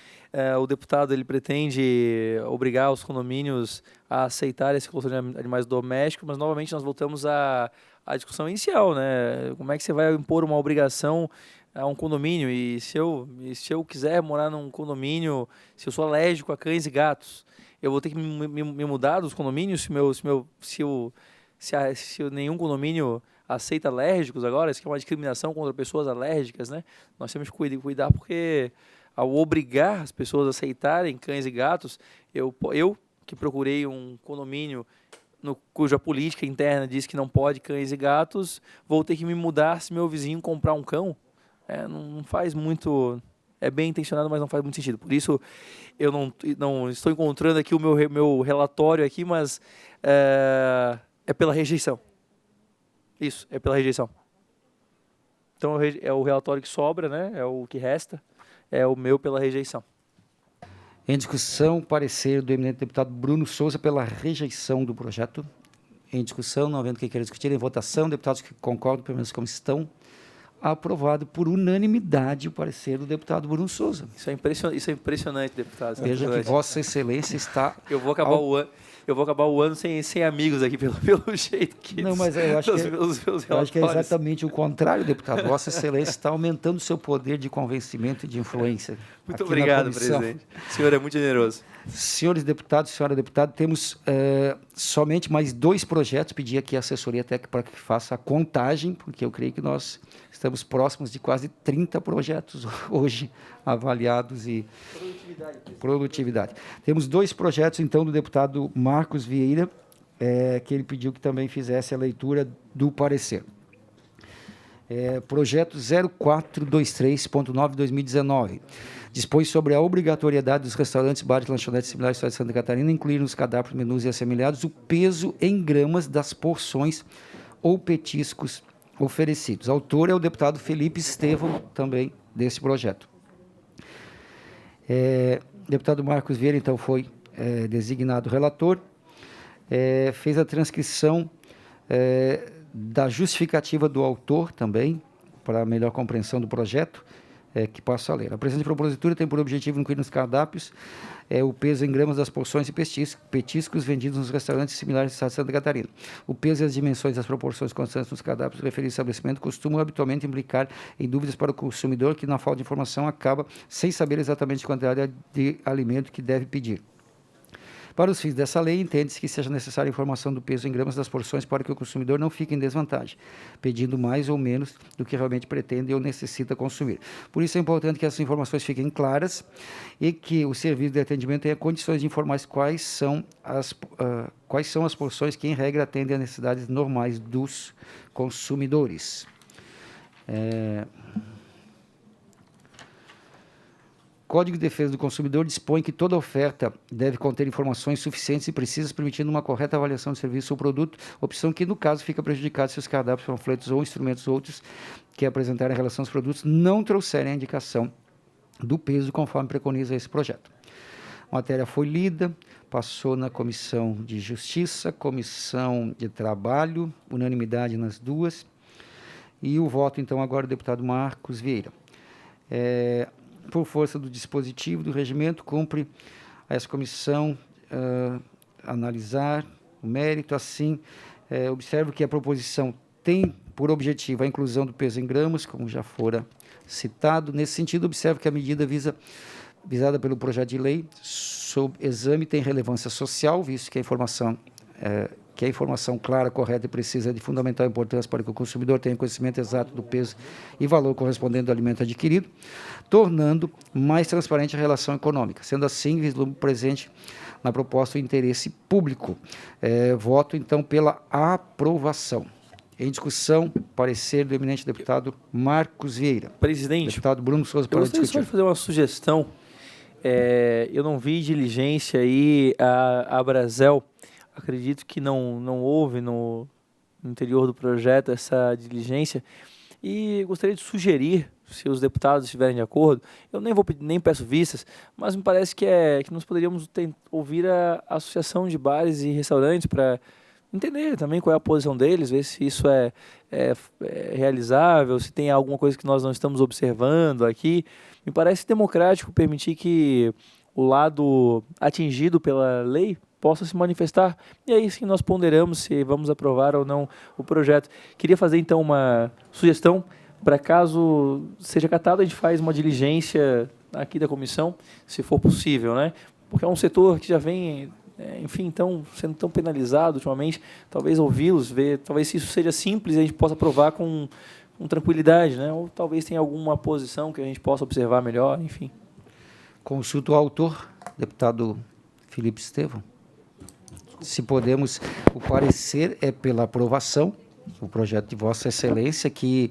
O deputado ele pretende obrigar os condomínios a aceitar esse cluster de animais domésticos, mas novamente nós voltamos à discussão inicial, né? Como é que você vai impor uma obrigação a um condomínio? E se eu quiser morar num condomínio, se eu sou alérgico a cães e gatos, eu vou ter que me mudar dos condomínios se nenhum condomínio aceita alérgicos agora, isso que é uma discriminação contra pessoas alérgicas, né? Nós temos que cuidar porque ao obrigar as pessoas a aceitarem cães e gatos, eu que procurei um condomínio cuja política interna diz que não pode cães e gatos, vou ter que me mudar se meu vizinho comprar um cão. Não faz muito... É bem intencionado, mas não faz muito sentido. Por isso, eu não estou encontrando aqui o meu relatório aqui, mas é pela rejeição. Isso, é pela rejeição. Então, é o relatório que sobra, né? É o que resta. É o meu pela rejeição. Em discussão, parecer do eminente deputado Bruno Souza pela rejeição do projeto. Em discussão, não havendo quem queira discutir, em votação, deputados que concordam, pelo menos como estão, aprovado por unanimidade o parecer do deputado Bruno Souza. Isso é impressionante, deputado. Veja que Vossa Excelência está... Eu vou acabar o ano sem amigos aqui, pelo jeito que... Não, mas eu acho que é exatamente o contrário, deputado. Vossa Excelência está aumentando o seu poder de convencimento e de influência. Muito obrigado, presidente. O senhor é muito generoso. Senhores deputados, senhora deputada, temos somente mais 2 projetos. Pedi aqui a assessoria técnica para que faça a contagem, porque eu creio que nós estamos próximos de quase 30 projetos hoje avaliados e... Produtividade. Temos 2 projetos, então, do deputado Marcos Vieira, que ele pediu que também fizesse a leitura do parecer. Projeto 0423.9/2019. Dispõe sobre a obrigatoriedade dos restaurantes, bares e lanchonetes similares do Estado de Santa Catarina incluir nos cardápios, menus e assemelhados o peso em gramas das porções ou petiscos oferecidos. Autor é o deputado Felipe Estevão, também, desse projeto. Deputado Marcos Vieira, então, foi designado relator, fez a transcrição da justificativa do autor também, para melhor compreensão do projeto, que passo a ler. A presente propositura tem por objetivo incluir nos cardápios o peso em gramas das porções e petiscos vendidos nos restaurantes similares do Estado de Santa Catarina. O peso e as dimensões das proporções constantes nos cardápios do referido estabelecimento costumam habitualmente implicar em dúvidas para o consumidor que, na falta de informação, acaba sem saber exatamente a quantidade de alimento que deve pedir. Para os fins dessa lei, entende-se que seja necessária a informação do peso em gramas das porções para que o consumidor não fique em desvantagem, pedindo mais ou menos do que realmente pretende ou necessita consumir. Por isso é importante que essas informações fiquem claras e que o serviço de atendimento tenha condições de informar quais são as porções que, em regra, atendem às necessidades normais dos consumidores. Código de Defesa do Consumidor dispõe que toda oferta deve conter informações suficientes e precisas, permitindo uma correta avaliação do serviço ou produto, opção que, no caso, fica prejudicada se os cardápios, panfletos ou instrumentos outros que apresentarem a relação aos produtos não trouxerem a indicação do peso conforme preconiza esse projeto. A matéria foi lida, passou na Comissão de Justiça, Comissão de Trabalho, unanimidade nas duas, e o voto, então, agora do deputado Marcos Vieira. Por força do dispositivo do regimento, cumpre a essa comissão analisar o mérito. Assim, observo que a proposição tem por objetivo a inclusão do peso em gramas, como já fora citado. Nesse sentido, observo que a medida visada pelo projeto de lei sob exame tem relevância social, visto que a informação clara, correta e precisa é de fundamental importância para que o consumidor tenha conhecimento exato do peso e valor correspondente do alimento adquirido, tornando mais transparente a relação econômica. Sendo assim, vislumbro presente na proposta o interesse público. Voto, então, pela aprovação. Em discussão, parecer do eminente deputado Marcos Vieira. Presidente, deputado Bruno Souza, para discutir. Eu gostaria de fazer uma sugestão. Eu não vi diligência aí a Brasel. Acredito que não houve no interior do projeto essa diligência e gostaria de sugerir, se os deputados estiverem de acordo, eu nem peço vistas, mas me parece que nós poderíamos ouvir a Associação de Bares e Restaurantes para entender também qual é a posição deles, ver se isso é realizável, se tem alguma coisa que nós não estamos observando aqui. Me parece democrático permitir que o lado atingido pela lei possa se manifestar, e aí sim nós ponderamos se vamos aprovar ou não o projeto. Queria fazer então uma sugestão, para caso seja acatado, a gente faz uma diligência aqui da comissão, se for possível, né? Porque é um setor que já vem enfim, sendo tão penalizado ultimamente, talvez ouvi-los, ver, talvez se isso seja simples, a gente possa aprovar com tranquilidade, né? Ou talvez tenha alguma posição que a gente possa observar melhor, enfim. Consulto o autor, deputado Felipe Estevão. Se podemos, o parecer é pela aprovação, o projeto de Vossa Excelência, que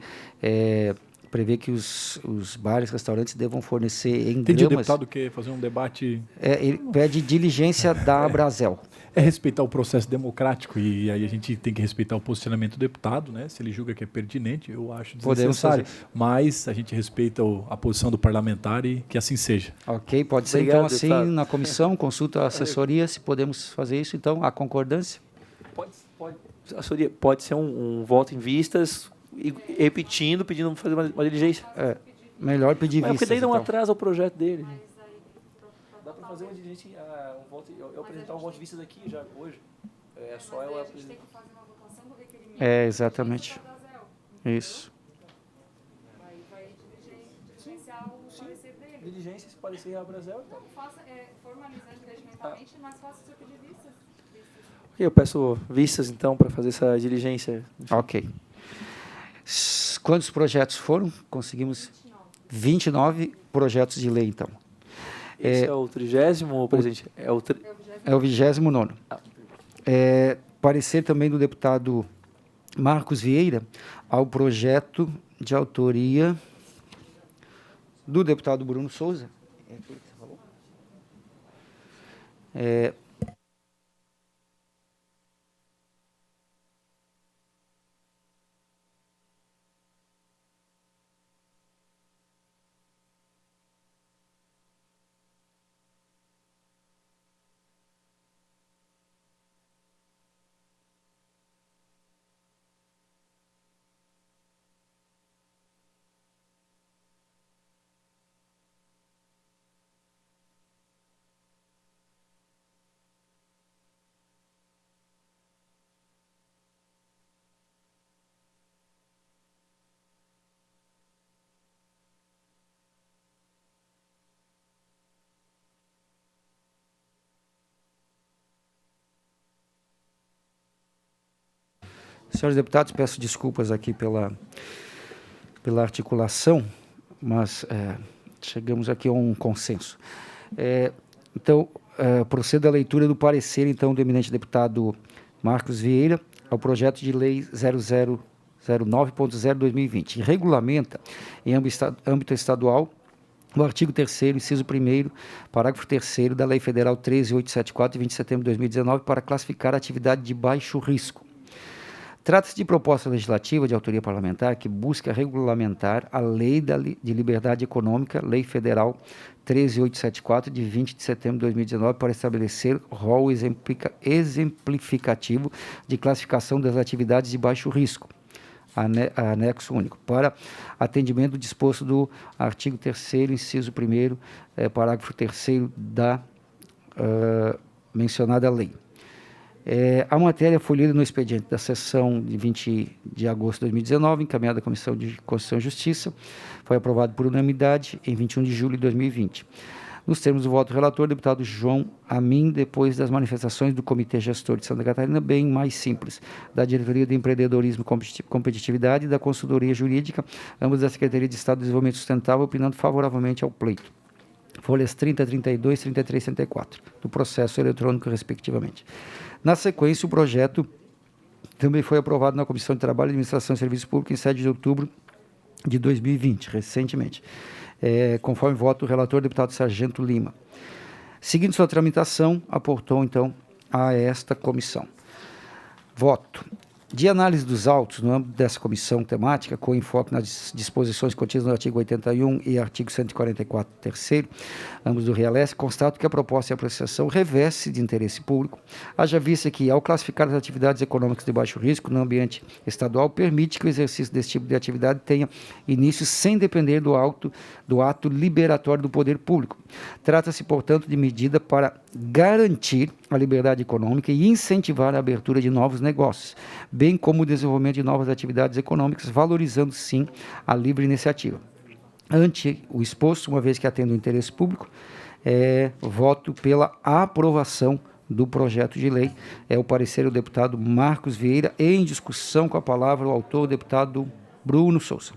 prevê que os bares e restaurantes devam fornecer em Entendi, o gramas. deputado quer fazer um debate... Ele pede diligência da Abrazel. É respeitar o processo democrático e aí a gente tem que respeitar o posicionamento do deputado, né? Se ele julga que é pertinente, eu acho desnecessário. Mas a gente respeita a posição do parlamentar e que assim seja. Ok, pode ser Obrigado, então assim deputado. na comissão, consulta a assessoria, se podemos fazer isso, então, a concordância. Assessoria, pode ser um voto em vistas, e repetindo, pedindo para fazer uma diligência. Melhor pedir Mas porque vistas, daí não então. atrasa o projeto dele. Dá para fazer uma diligência, eu apresentar um voto de vistas aqui já hoje. É só eu apresentar. Exatamente. Isso. Diligência, se parecer a Brasil, então. Formalizando regimentalmente, mas faça o seu pedir vistas. Eu peço vistas, então, para fazer essa diligência. Ok. Quantos projetos foram? Conseguimos 29 projetos de lei, então. Esse é o 30º, presidente? É o É o 29º. Parecer também do deputado Marcos Vieira ao projeto de autoria do deputado Bruno Souza. É aquele que você falou? Senhores deputados, peço desculpas aqui pela articulação, mas chegamos aqui a um consenso. Então, procedo à leitura do parecer, então, do eminente deputado Marcos Vieira ao projeto de lei 0009.0/2020. Regulamenta, em âmbito estadual, o artigo 3º, inciso 1º, parágrafo 3º da Lei Federal 13.874, de 20 de setembro de 2019, para classificar a atividade de baixo risco. Trata-se de proposta legislativa de autoria parlamentar que busca regulamentar a Lei de Liberdade Econômica, Lei Federal 13.874, de 20 de setembro de 2019, para estabelecer rol exemplificativo de classificação das atividades de baixo risco, anexo único, para atendimento do disposto do artigo 3º, inciso 1º, parágrafo 3º da mencionada lei. A matéria foi lida no expediente da sessão de 20 de agosto de 2019, encaminhada à Comissão de Constituição e Justiça, foi aprovado por unanimidade em 21 de julho de 2020. Nos termos do voto do relator, o deputado João Amin, depois das manifestações do Comitê Gestor de Santa Catarina, bem mais simples, da Diretoria de Empreendedorismo e Competitividade e da Consultoria Jurídica, ambos da Secretaria de Estado de Desenvolvimento Sustentável, opinando favoravelmente ao pleito. Folhas 30, 32, 33 e 34, do processo eletrônico, respectivamente. Na sequência, o projeto também foi aprovado na Comissão de Trabalho, Administração e Serviços Públicos em 7 de outubro de 2020, recentemente, conforme voto do relator, deputado Sargento Lima. Seguindo sua tramitação, aportou, então, a esta comissão. Voto. De análise dos autos, no âmbito dessa comissão temática, com enfoque nas disposições contidas no artigo 81 e artigo 144, terceiro, ambos do REALES, constato que a proposta e a apreciação reveste de interesse público, haja vista que, ao classificar as atividades econômicas de baixo risco no ambiente estadual, permite que o exercício desse tipo de atividade tenha início sem depender do ato liberatório do poder público. Trata-se, portanto, de medida para garantir a liberdade econômica e incentivar a abertura de novos negócios, bem como o desenvolvimento de novas atividades econômicas, valorizando, sim, a livre iniciativa. Ante o exposto, uma vez que atende o interesse público, voto pela aprovação do projeto de lei. É o parecer do deputado Marcos Vieira. Em discussão, com a palavra o autor, o deputado Bruno Souza.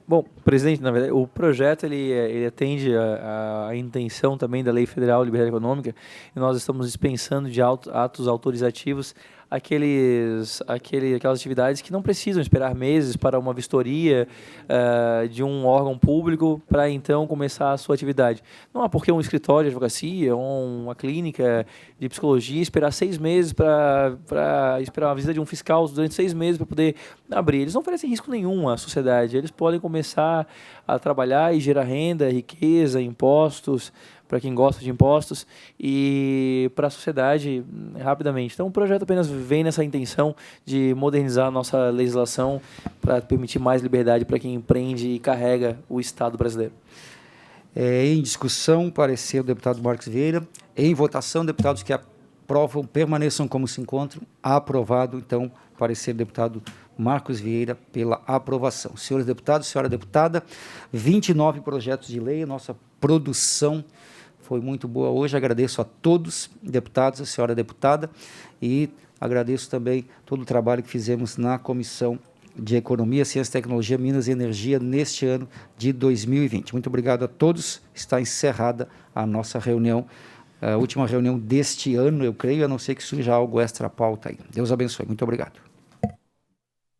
Bom, presidente, na verdade, o projeto ele atende a intenção também da Lei Federal de Liberdade Econômica, e nós estamos dispensando de atos autorizativos aquelas atividades que não precisam esperar meses para uma vistoria de um órgão público para então começar a sua atividade. Não há por que um escritório de advocacia ou uma clínica de psicologia esperar 6 meses para esperar a visita de um fiscal durante 6 meses para poder abrir. Eles não oferecem risco nenhum à sociedade. Eles podem começar a trabalhar e gerar renda, riqueza, impostos, para quem gosta de impostos, e para a sociedade rapidamente. Então, o projeto apenas vem nessa intenção de modernizar a nossa legislação para permitir mais liberdade para quem empreende e carrega o Estado brasileiro. Em discussão, parecer o deputado Marcos Vieira. Em votação, deputados que aprovam permaneçam como se encontram. Aprovado, então, parecer do deputado Marcos Vieira pela aprovação. Senhores deputados, senhora deputada, 29 projetos de lei, a nossa produção foi muito boa hoje. Agradeço a todos, deputados, a senhora deputada, e agradeço também todo o trabalho que fizemos na Comissão de Economia, Ciência, Tecnologia, Minas e Energia neste ano de 2020. Muito obrigado a todos. Está encerrada a nossa reunião, a última reunião deste ano, eu creio, a não ser que surja algo extra pauta aí. Deus abençoe. Muito obrigado.